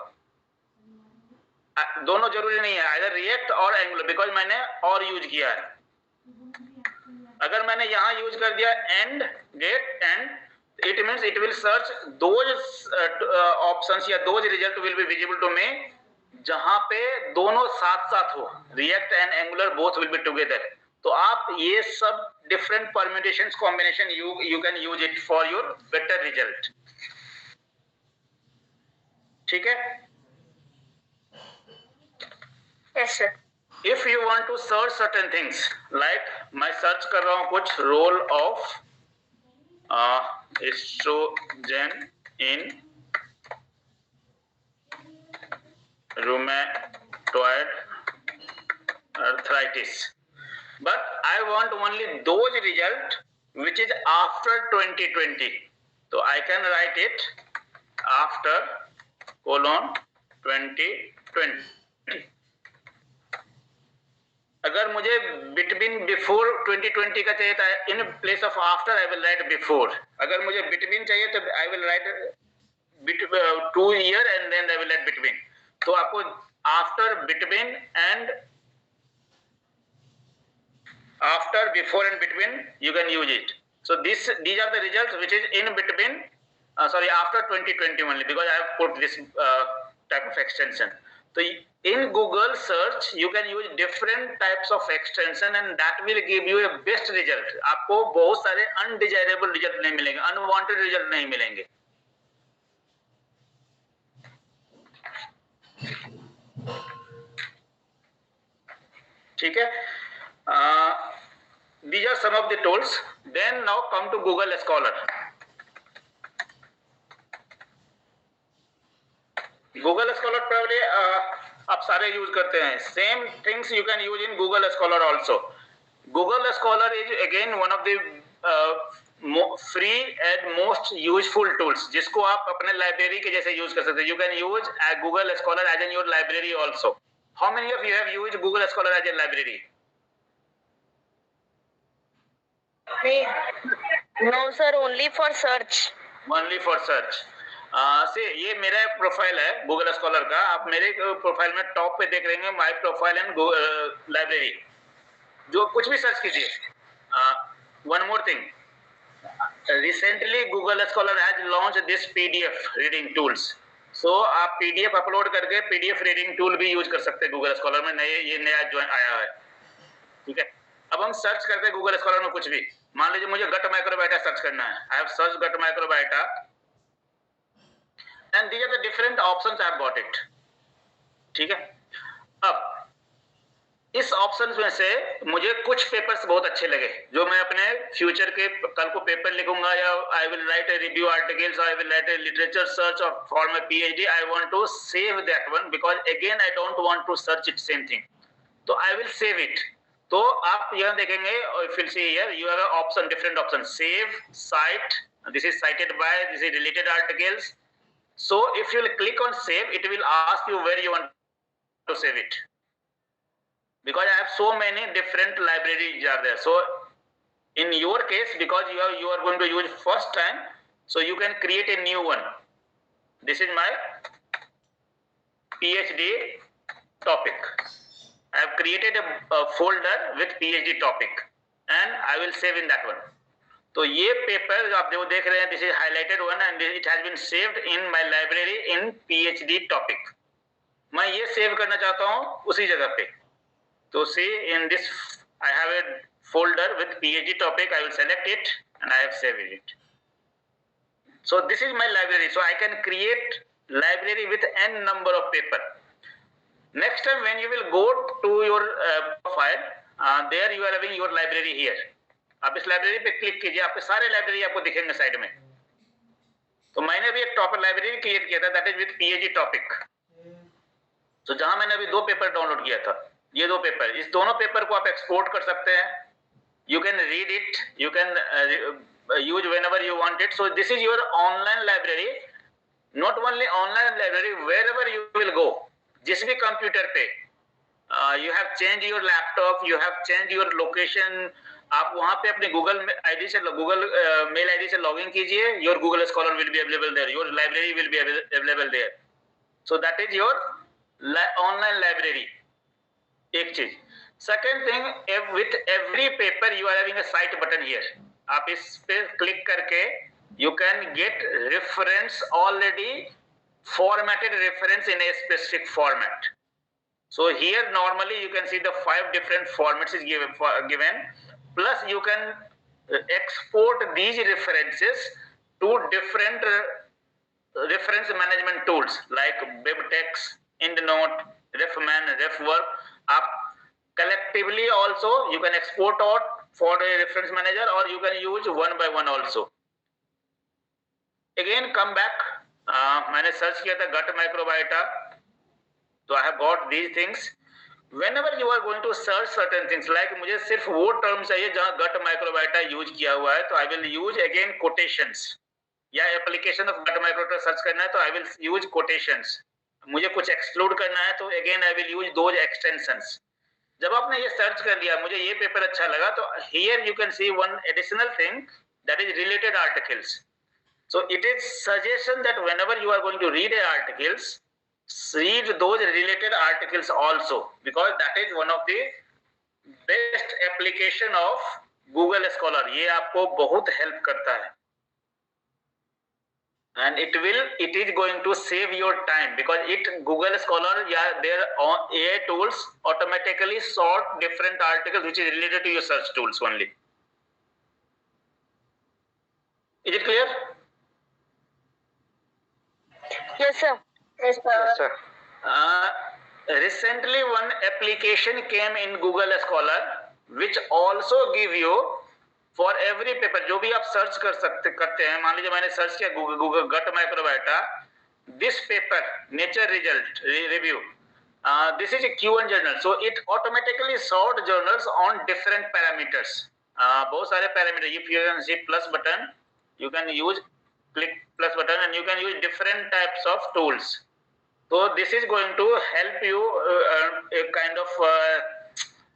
दोनों जरूरी नहीं है, आइदर रिएक्ट और एंगुलर, बिकॉज मैंने और यूज किया है. अगर मैंने यहां यूज कर दिया and gate and, it means it will search those options या those result will be visible to me जहां पे दोनों साथ साथ हो. React and Angular both will be together. तो आप ये सब different permutations combination you can use it for your better result. ठीक है. Yes, sir. If you want to search certain things, like मैं सर्च कर रहा हूं कुछ role of oestrogen in rheumatoid arthritis, but I want only those result which is after 2020. तो I can write it after colon 2020. अगर मुझे between before 2020 का चाहिए था, in place of after I will write before. अगर मुझे between चाहिए तो I will write 2 year and then I will write between. तो आपको after, between and after, before and between you can use it. So these are the results which is in between, after 2020 only, because I have put this type of extension. So in Google search you can use different types of extension and that will give you a best result. आपको बहुत सारे undesirable result नहीं मिलेंगे, unwanted result नहीं मिलेंगे. ठीक है. These are some of the tools. Then now come to Google Scholar. Google Scholar probably आप सारे यूज करते हैं. Same things you can use in Google Scholar also. Google Scholar is again one of the free and most useful tools जिसको आप अपने library के जैसे use कर सकते हैं. You can use Google Scholar as in your library also. How many of you have used Google Scholar as a library? No sir, only for search. Only for search. से ये मेरा profile है Google Scholar का. आप मेरे profile में top पे देख रहे हैं माय प्रोफाइल एंड लाइब्रेरी. जो कुछ भी सर्च कीजिए. One more thing, recently Google Scholar has launched this PDF reading tools. So आप PDF अपलोड करके PDF रीडिंग टूल भी यूज कर सकते हैं Google Scholar में. ये नया जो आया है. ठीक है. अब हम सर्च करते हैं Google Scholar में कुछ भी. मान लीजिए मुझे गट माइक्रोबायोटा सर्च करना है. I have searched gut microbiota and these are the different options I have got it. ठीक है. अब इस ऑप्शंस में से मुझे कुछ पेपर्स बहुत अच्छे लगे जो मैं अपने फ्यूचर के कल को पेपर लिखूंगा या I will write a review articles, I will write a literature search और for my PhD. I want to save that one because again I don't want to search it same thing. तो I will save it. तो आप यहां देखेंगे if you see here you have a option, different option. Save, cite, this is cited by, this is related articles. So if you will click on save, it will ask you where you want to save it. Because I have so many different libraries are there. So in your case, because you are going to use first time, so you can create a new one. This is my PhD topic. I have created a folder with PhD topic and I will save in that one. तो ये paper आप जो देख रहे हैं, this is highlighted one and it has been saved in my library in PhD topic. मैं ये save करना चाहता हूँ उसी जगह पे. तो see in this I have a folder with PhD topic. I will select it and I have saved it. So this is my library. So I can create library with an number of paper. Next time when you will go to your profile, there you are having your library here. आप इस library पे click कीजिए, आपके सारे library आपको दिखेंगे side में. तो मैंने भी एक टॉपर लाइब्रेरी क्रिएट किया था, that is with PhD topic. तो जहां मैंने अभी 2 पेपर डाउनलोड किया था, ये 2 पेपर, इस दोनों पेपर को आप एक्सपोर्ट कर सकते हैं. You can read it, you can use whenever you want it. So this is your online library. Not only online library, wherever you will go, जिस भी कंप्यूटर पे you have change your laptop, you have change your location, आप वहां पे अपने Google ID से, Google mail ID से login कीजिए. Your Google Scholar will be available there, your library will be available there. So that is your online library. एक चीज. Second thing, with every paper you are having a cite button here. आप इस पे click करके you can get reference, already formatted reference in a specific format. So here normally you can see the 5 different formats is given. Plus you can export these references to different reference management tools like BibTeX, EndNote, RefMan, RefWork. Up collectively also you can export out for a reference manager or you can use one by one also. Again come back. मैंने search किया था gut microbiota. तो I have got these things. whenever you are going to search certain things, like मुझे सिर्फ वो term चाहिए जहां gut microbiota use किया हुआ है, तो I will use again quotations. या एप्लीकेशन ऑफ गट माइक्रोवेटर सर्च करना है तो आई विल यूज कोटेशंस, मुझे कुछ एक्सक्लूड करना है तो again I will use those extensions. जब आपने ये सर्च कर लिया मुझे ये पेपर अच्छा लगा तो here you can see one additional thing that is related articles. So it is suggestion that whenever you are going to read a articles, read those related articles also, because that is one of the best application of Google Scholar. ये आपको बहुत help करता है and it is going to save your time because Google Scholar their AI tools automatically sort different articles which is related to your search tools only. Is it clear? Yes, sir. Yes, sir. Recently one application came in Google Scholar which also give you for every paper जो भी आप search करते हैं, मान लीजिए मैंने search किया Google gut microbiota, this paper nature result review, this is a Q1 journal, so it automatically sort journals on different parameters, बहुत सारे parameter. If you can see plus button, you can use click plus button and you can use different types of tools. So this is going to help you a kind of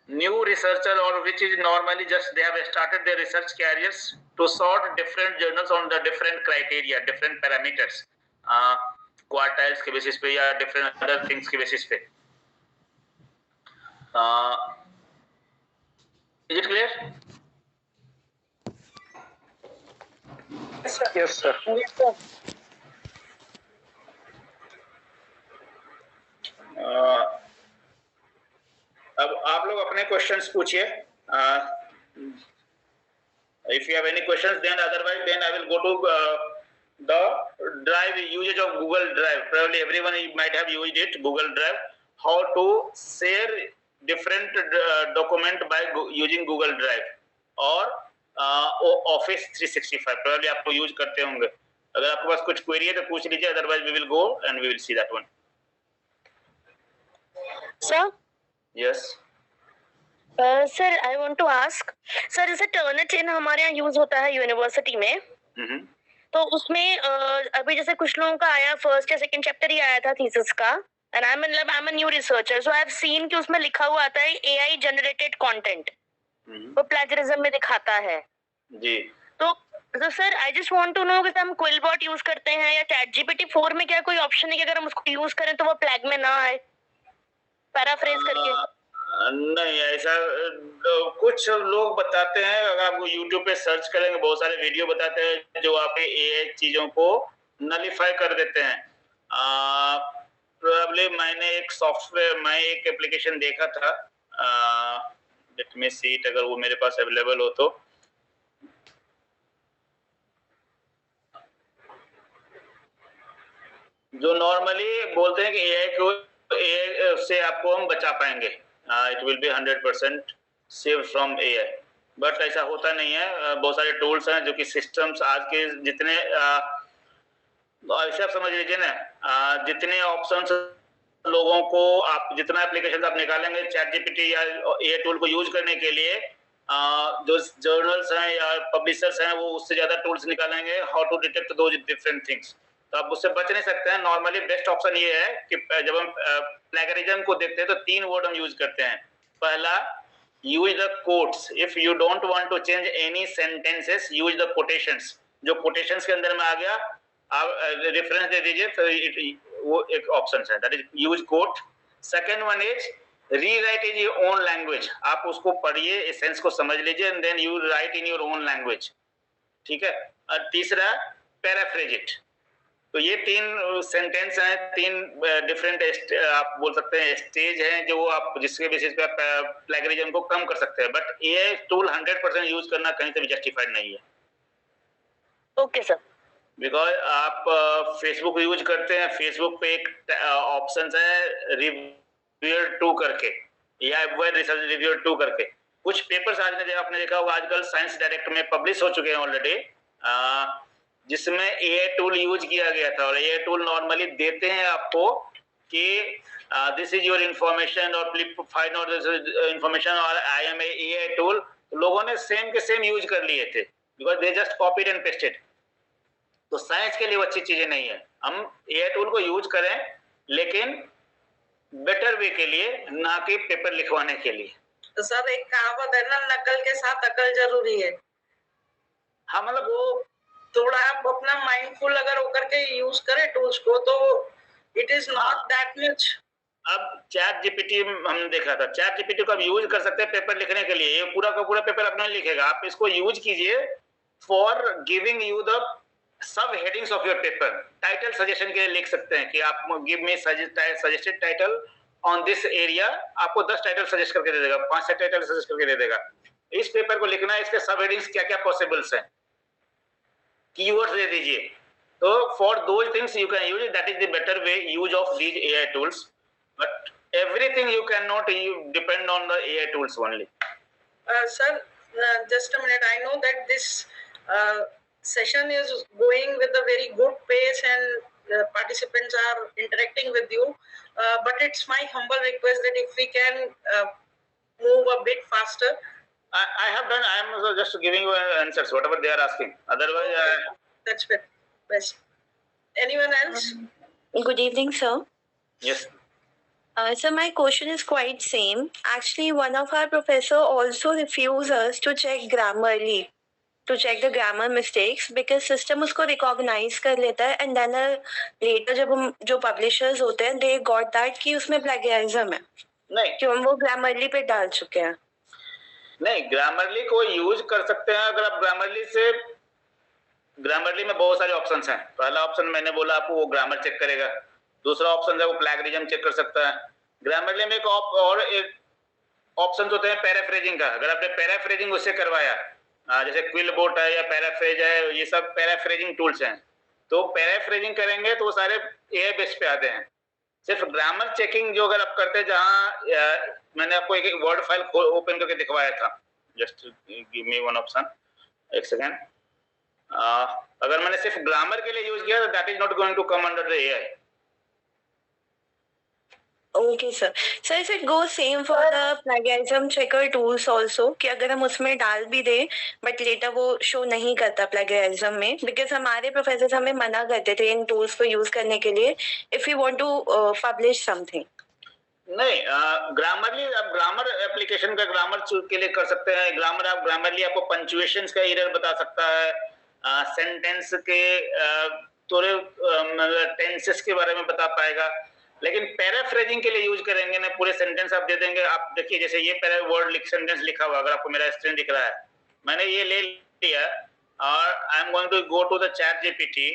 new researcher or which is normally just they have started their research careers to sort different journals on the different criteria, different parameters, quartiles के basis पे या different other things के basis पे. Is it clear? Yes, sir. अब आप लोग अपने questions पूछिए. If you have any questions, then otherwise then I will go to the drive usage of Google Drive. Probably everyone might have used it, Google Drive. How to share different document by using Google Drive or Office 365. Probably आपको use करते होंगे. अगर आपके पास कुछ query है तो पूछ लीजिए, otherwise we will go and we will see that one. Sir? Yes. Sir, I want to ask, sir, जैसे टर्निटिन हमारे यहाँ यूज होता है यूनिवर्सिटी में, तो उसमें अभी जैसे कुछ लोगों का आया फर्स्ट या सेकंड चैप्टर ही आया था थीसिस का, and I am a new researcher, so I have seen कि उसमें लिखा हुआ आता है एआई जनरेटेड कंटेंट, वो प्लेजरिज्म में दिखाता है जी. तो sir I just want to know कि हम क्विलबॉट यूज करते हैं या ChatGPT 4 में क्या कोई ऑप्शन है कि अगर हम उसको यूज करें तो वो प्लैग में ना आए, पैराफ्रेज करके? नहीं, ऐसा कुछ लोग बताते हैं. अगर आप YouTube पे सर्च करेंगे बहुत सारे वीडियो बताते हैं जो आपके एआई चीजों को नलिफाई कर देते हैं. प्रोबेबली मैंने एक एप्लीकेशन देखा था, लेट मी सी इट, अगर वो मेरे पास अवेलेबल हो तो. जो नॉर्मली बोलते हैं कि एआई से आपको हम बचा पाएंगे, it will B 100% save from AI, but ऐसा होता नहीं है. बहुत सारे टूल्स हैं जो कि सिस्टम्स आज के जितने ऐसे आप समझ लीजिए ना, जितने ऑप्शंस लोगों को आप जितना एप्लीकेशन आप निकालेंगे ChatGPT या एआई टूल को यूज करने के लिए, जो जर्नल्स हैं या पब्लिशर्स हैं वो उससे ज्यादा टूल्स निकालेंगे हाउ टू डिटेक्ट दो डिफरेंट थिंग्स. तो आप उससे बच नहीं सकते हैं. नॉर्मली बेस्ट ऑप्शन ये है कि जब हम प्लेगरिज्म को देखते हैं तो 3 वर्ड हम यूज करते हैं. पहला, use the quotes. If you don't want to change any sentences, use the quotations. जो कोटेशंस के अंदर में आ गया आप रेफरेंस दे दीजिए, तो वो एक ऑप्शन है, that is use quote. Second one is rewrite in your own language. आप उसको पढ़िए, एसेंस को समझ लीजिए and then you write in your own language. ठीक है. और तीसरा, पैराफ्रेज इट. तो ये 3 सेंटेंस हैं, 3 डिफरेंट आप बोल सकते हैं स्टेज हैं जो आप जिसके बेसिस पे आप प्लेगरिज्म को कम कर सकते हैं. बट एआई टूल 100% यूज करना कहीं से भी जस्टिफाइड नहीं है. Okay sir. बिकॉज आप फेसबुक यूज करते हैं, फेसबुक पे एक ऑप्शन है रिव्यूअर 2 करके या वेब रिसर्च रिव्यूअर 2 करके. कुछ पेपर्स आज आपने देखा होगा आजकल साइंस डायरेक्ट में पब्लिश हो चुके हैं ऑलरेडी, जिसमें एआई टूल यूज किया गया था. और एआई टूल नॉर्मली देते हैं आपको कि दिस इज योर इंफॉर्मेशन और फाइंड आउट दिस इंफॉर्मेशन और आई एम एआई टूल. लोगों ने सेम के सेम यूज कर लिए थे because they just copied and pasted. तो साइंस के लिए वो अच्छी चीजें नहीं है। हम एआई टूल को यूज करें लेकिन बेटर वे के लिए, ना कि पेपर लिखवाने के लिए। तो सर एक कहावत है ना, नकल के साथ अकल जरूरी है। हाँ, मतलब वो थोड़ा आप अपना माइंडफुल अगर होकर के यूज करें टूल्स को, तो it is not that much. अब चैट जीपीटी हमने देखा था, चैट जीपीटी को आप यूज कर सकते हैं पेपर लिखने के लिए। ये पूरा का पूरा पेपर अपना लिखेगा। आप इसको यूज कीजिए for giving you the sub headings of your paper. Title suggestion के लिए लिख सकते हैं कि आप give me suggested title on this area. आपको 10 टाइटल सजेस्ट करके दे देगा, 5-6 टाइटल सजेस्ट करके दे देगा। इस पेपर को लिखना है, इसके सब हेडिंग्स क्या क्या पॉसिबल्स हैं, कीवर्ड्स दे दीजिए। तो for those things you can use it, that is the better way use of these AI tools. But everything you cannot depend on the AI tools only. Sir, just a minute. I know that this session is going with a very good pace and participants are interacting with you. But it's my humble request that if we can move a bit faster. I have done. I am also just giving you answers, whatever they are asking. Otherwise, that's best. Anyone else? Good evening, sir. Yes. So my question is quite same. Actually, one of our professor also refused us to check Grammarly, to check the grammar mistakes, because system उसको recognize कर लेता है, and then later जब हम जो publishers होते हैं, they got that कि उसमें plagiarism है। नहीं, कि हम वो Grammarly पे डाल चुके हैं। नहीं, Grammarly को यूज कर सकते हैं। अगर आप Grammarly से, Grammarly में बहुत सारे ऑप्शंस हैं। पहला ऑप्शन मैंने बोला आपको, वो ग्रामर चेक करेगा। दूसरा ऑप्शन है वो प्लैगरिज्म चेक कर सकता है। Grammarly में एक ऑप्शन होते हैं पैराफ्रेजिंग का। अगर आपने पैराफ्रेजिंग उससे करवाया, जैसे क्विलबोट है या पैराफ्रेज है, ये सब पैराफ्रेजिंग टूल्स हैं। तो पैराफ्रेजिंग करेंगे तो वो सारे एआई बेस पे आते हैं। सिर्फ ग्रामर चेकिंग जो अगर आप करते हैं, जहाँ मैंने आपको एक वर्ड फाइल ओपन करके दिखवाया था, just give me one option, एक सेकेंड। अगर मैंने सिर्फ ग्रामर के लिए यूज किया तो that is not going to come under the AI. Okay, sir. So if it goes same for the plagiarism checker tools also, कि अगर हम उसमें डाल भी दें, but later वो show नहीं करता plagiarism में, because हमारे professors हमें मना करते थे इन tools को use करने के लिए, if we want to publish something. नहीं, ग्रामरली आप ग्रामर एप्लीकेशन का ग्रामर के लिए कर सकते हैं। ग्रामर आप ग्रामरली आपको पंक्चुएशंस का एरर बता सकता है, सेंटेंस के थोड़े टेंसेस के बारे में बता पाएगा। लेकिन पैराफ्रेजिंग के लिए यूज करेंगे ना, पूरे सेंटेंस आप दे देंगे। आप देखिए, जैसे ये पैरा वर्ड सेंटेंस लिखा हुआ, अगर आपको मेरा स्क्रीन दिख रहा है, मैंने ये ले लिया और I am going to go to the chat GPT.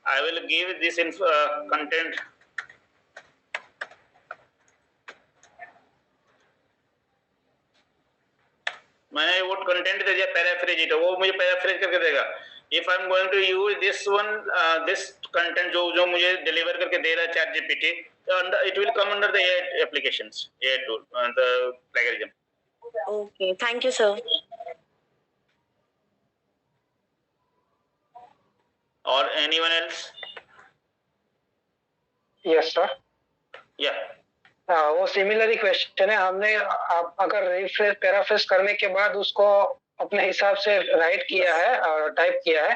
I will give this content. मैंने वो कंटेंट दे दिया पैराफ्रेज इट, वो मुझे पैराफ्रेज करके देगा। If I am going to use this one, this content जो मुझे डिलीवर करके दे रहा है chat GPT, it will come under the AI applications, AI tool, the plagiarism. Okay, thank you, sir. Or anyone else? Yes, sir. Yeah. वो similar ही question है। हमने आप अगर रिफ्रेश पैराफ्रेज करने के बाद उसको अपने हिसाब से राइट किया है और टाइप किया है,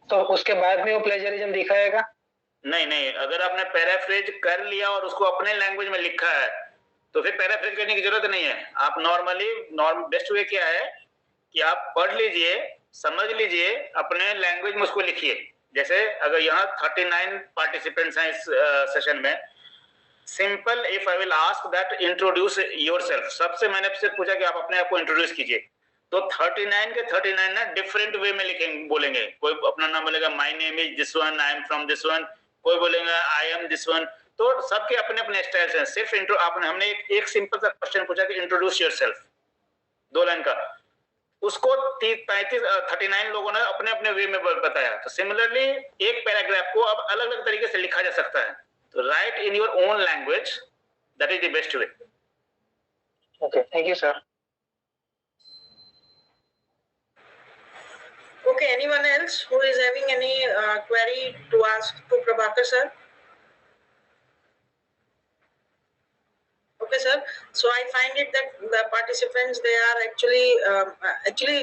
तो उसके बाद में वो प्लेजरिज्म दिखाएगा? नहीं, अगर आपने पैराफ्रेज कर लिया और उसको अपने लैंग्वेज में लिखा है तो फिर पैराफ्रेज करने की जरूरत नहीं है। आप बेस्ट वे क्या है कि आप पढ़ लीजिए, समझ लीजिए, अपने लैंग्वेज में उसको लिखिए। जैसे अगर यहाँ 39 पार्टिसिपेंट्स हैं इस सेशन में, simple if I will ask that introduce yourself, सबसे मैंने आपसे पूछा कि आप अपने आप को इंट्रोड्यूस कीजिए, तो 39 के 39 ना डिफरेंट वे में लिखेंगे, बोलेंगे। कोई अपना नाम बोलेगा my name is this one, I am from this one, कोई बोलेगा आई एम दिस वन। तो सबके अपने अपने स्टाइल्स हैं। सिर्फ हमने एक सिंपल सा क्वेश्चन पूछा कि इंट्रोड्यूस योरसेल्फ, 2 लाइन का, उसको 39 लोगों ने अपने अपने वे में बताया। तो सिमिलरली एक पैराग्राफ को अब अलग अलग तरीके से लिखा जा सकता है। तो right in your own language, that is the best way. Okay, thank you sir. Okay, anyone else who is having any query to ask to Prabhakar sir? Okay, sir. So I find it that the participants, they are actually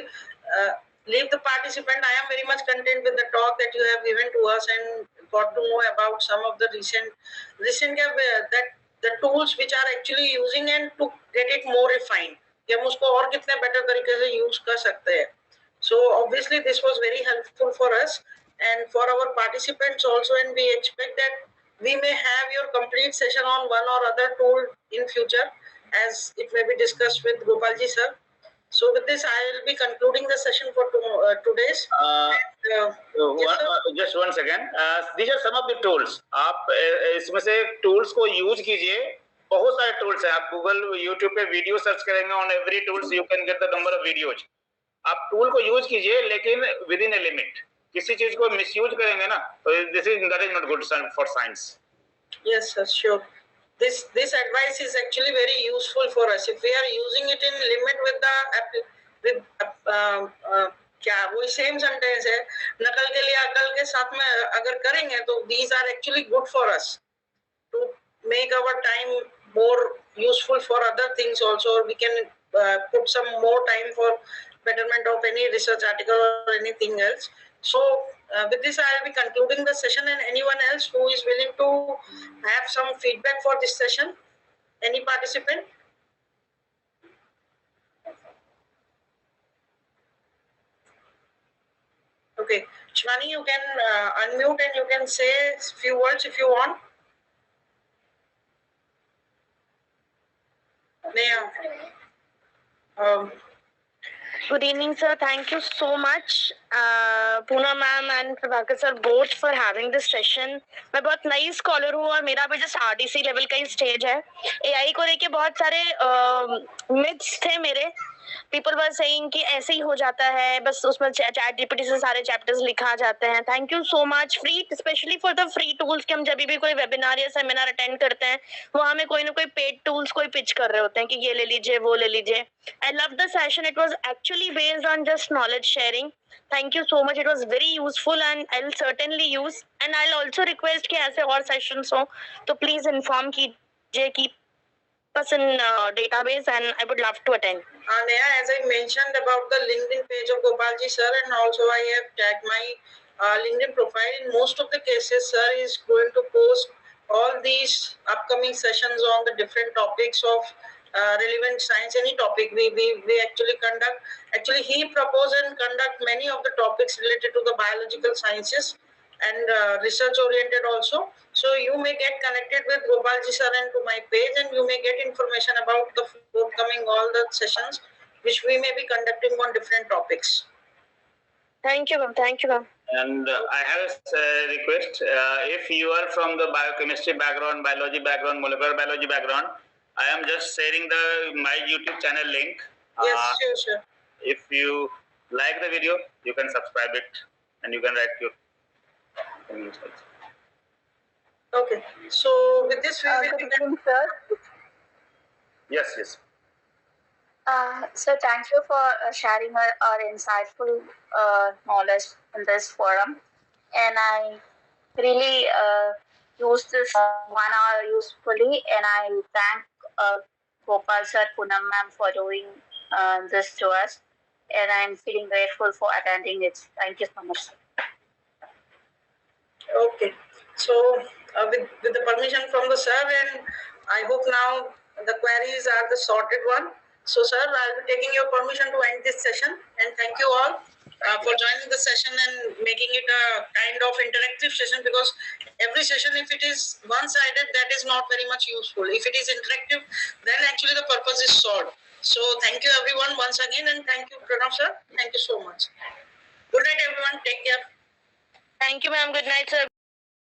leave the participant. I am very much content with the talk that you have given to us and got to know about some of the recent that the tools which are actually using and to get it more refined. कि हम उसको और कितने better तरीके से use कर सकते हैं. So obviously this was very helpful for us and for our participants also, and we expect that we may have your complete session on one or other tool in future as it may be discussed with Gopalji sir. So with this, I will be concluding the session for today's. Just one second. These are some of the tools. आप इसमें से tools को use कीजिए. बहुत सारे tools हैं. आप Google, YouTube पे वीडियो सर्च करेंगे on every tools you can get the number of videos. आप tool को use कीजिए लेकिन within a limit. किसी चीज को misuse करेंगे ना तो that is not good for science. Yes, sir, sure. This advice is actually very useful for us. If we are using it in limit with क्या वही सेम सेंटेंस है नकल के लिए अकल के साथ में अगर करेंगे तो these are actually good for us to make our time more useful for other things also, or we can put some more time for betterment of any research article or anything else. So with this, I will be concluding the session, and anyone else who is willing to have some feedback for this session, any participant? Okay, Shivani, you can unmute and you can say a few words if you want. Good evening, sir. Thank you so much, Poonam ma'am and Prabhakar sir, both for having this session. मैं बहुत नई scholar हूँ और मेरा भी just RDC level का ही stage है. AI को लेके बहुत सारे मिथ्स थे मेरे. पीपल वर सेइंग कि ऐसे ही हो जाता है, बस उसमें चैट जीपीटी से सारे चैप्टर्स लिखा जाते हैं. Thank you so much free, specially for the free tools कि हम जब भी कोई वेबिनार या सेमिनार अटेंड करते हैं वहाँ में कोई ना कोई पेड टूल्स कोई पिच कर रहे होते हैं कि ये ले लीजिए वो ले लीजिए. I love the session. It was actually based on just knowledge sharing. Thank you so much. It was very useful and I will certainly use and I will also request कि ऐसे और सेशंस हो तो please inform कीजिए कि us in database, and I would love to attend. Neha, as I mentioned about the LinkedIn page of Gopalji sir, and also I have tagged my LinkedIn profile. In most of the cases, sir is going to post all these upcoming sessions on the different topics of relevant science, any topic we actually conduct. Actually, he propose and conduct many of the topics related to the biological sciences and research oriented also. So you may get connected with Gopalji sir and to my page, and you may get information about the forthcoming all the sessions which we may be conducting on different topics. Thank you, ma'am. Thank you, ma'am. And I have a request. If you are from the biochemistry background, biology background, molecular biology background, I am just sharing my YouTube channel link. Yes, sure. If you like the video, you can subscribe it and you can write your comments also. Okay. So with this, we will begin, sir. Yes. So thank you for sharing our insightful knowledge in this forum, and I really used this 1 hour usefully, and I thank Gopal sir, Poonam ma'am for doing this to us, and I'm feeling grateful for attending it. Thank you so much. Okay. So with the permission from the sir, and I hope now the queries are the sorted one. So sir, I'll be taking your permission to end this session, and thank you all for joining the session and making it a kind of interactive session, because every session, if it is one-sided, that is not very much useful. If it is interactive, then actually the purpose is solved. So thank you everyone once again, and thank you Pranav sir. Thank you so much. Good night everyone. Take care. Thank you, ma'am. Good night, sir.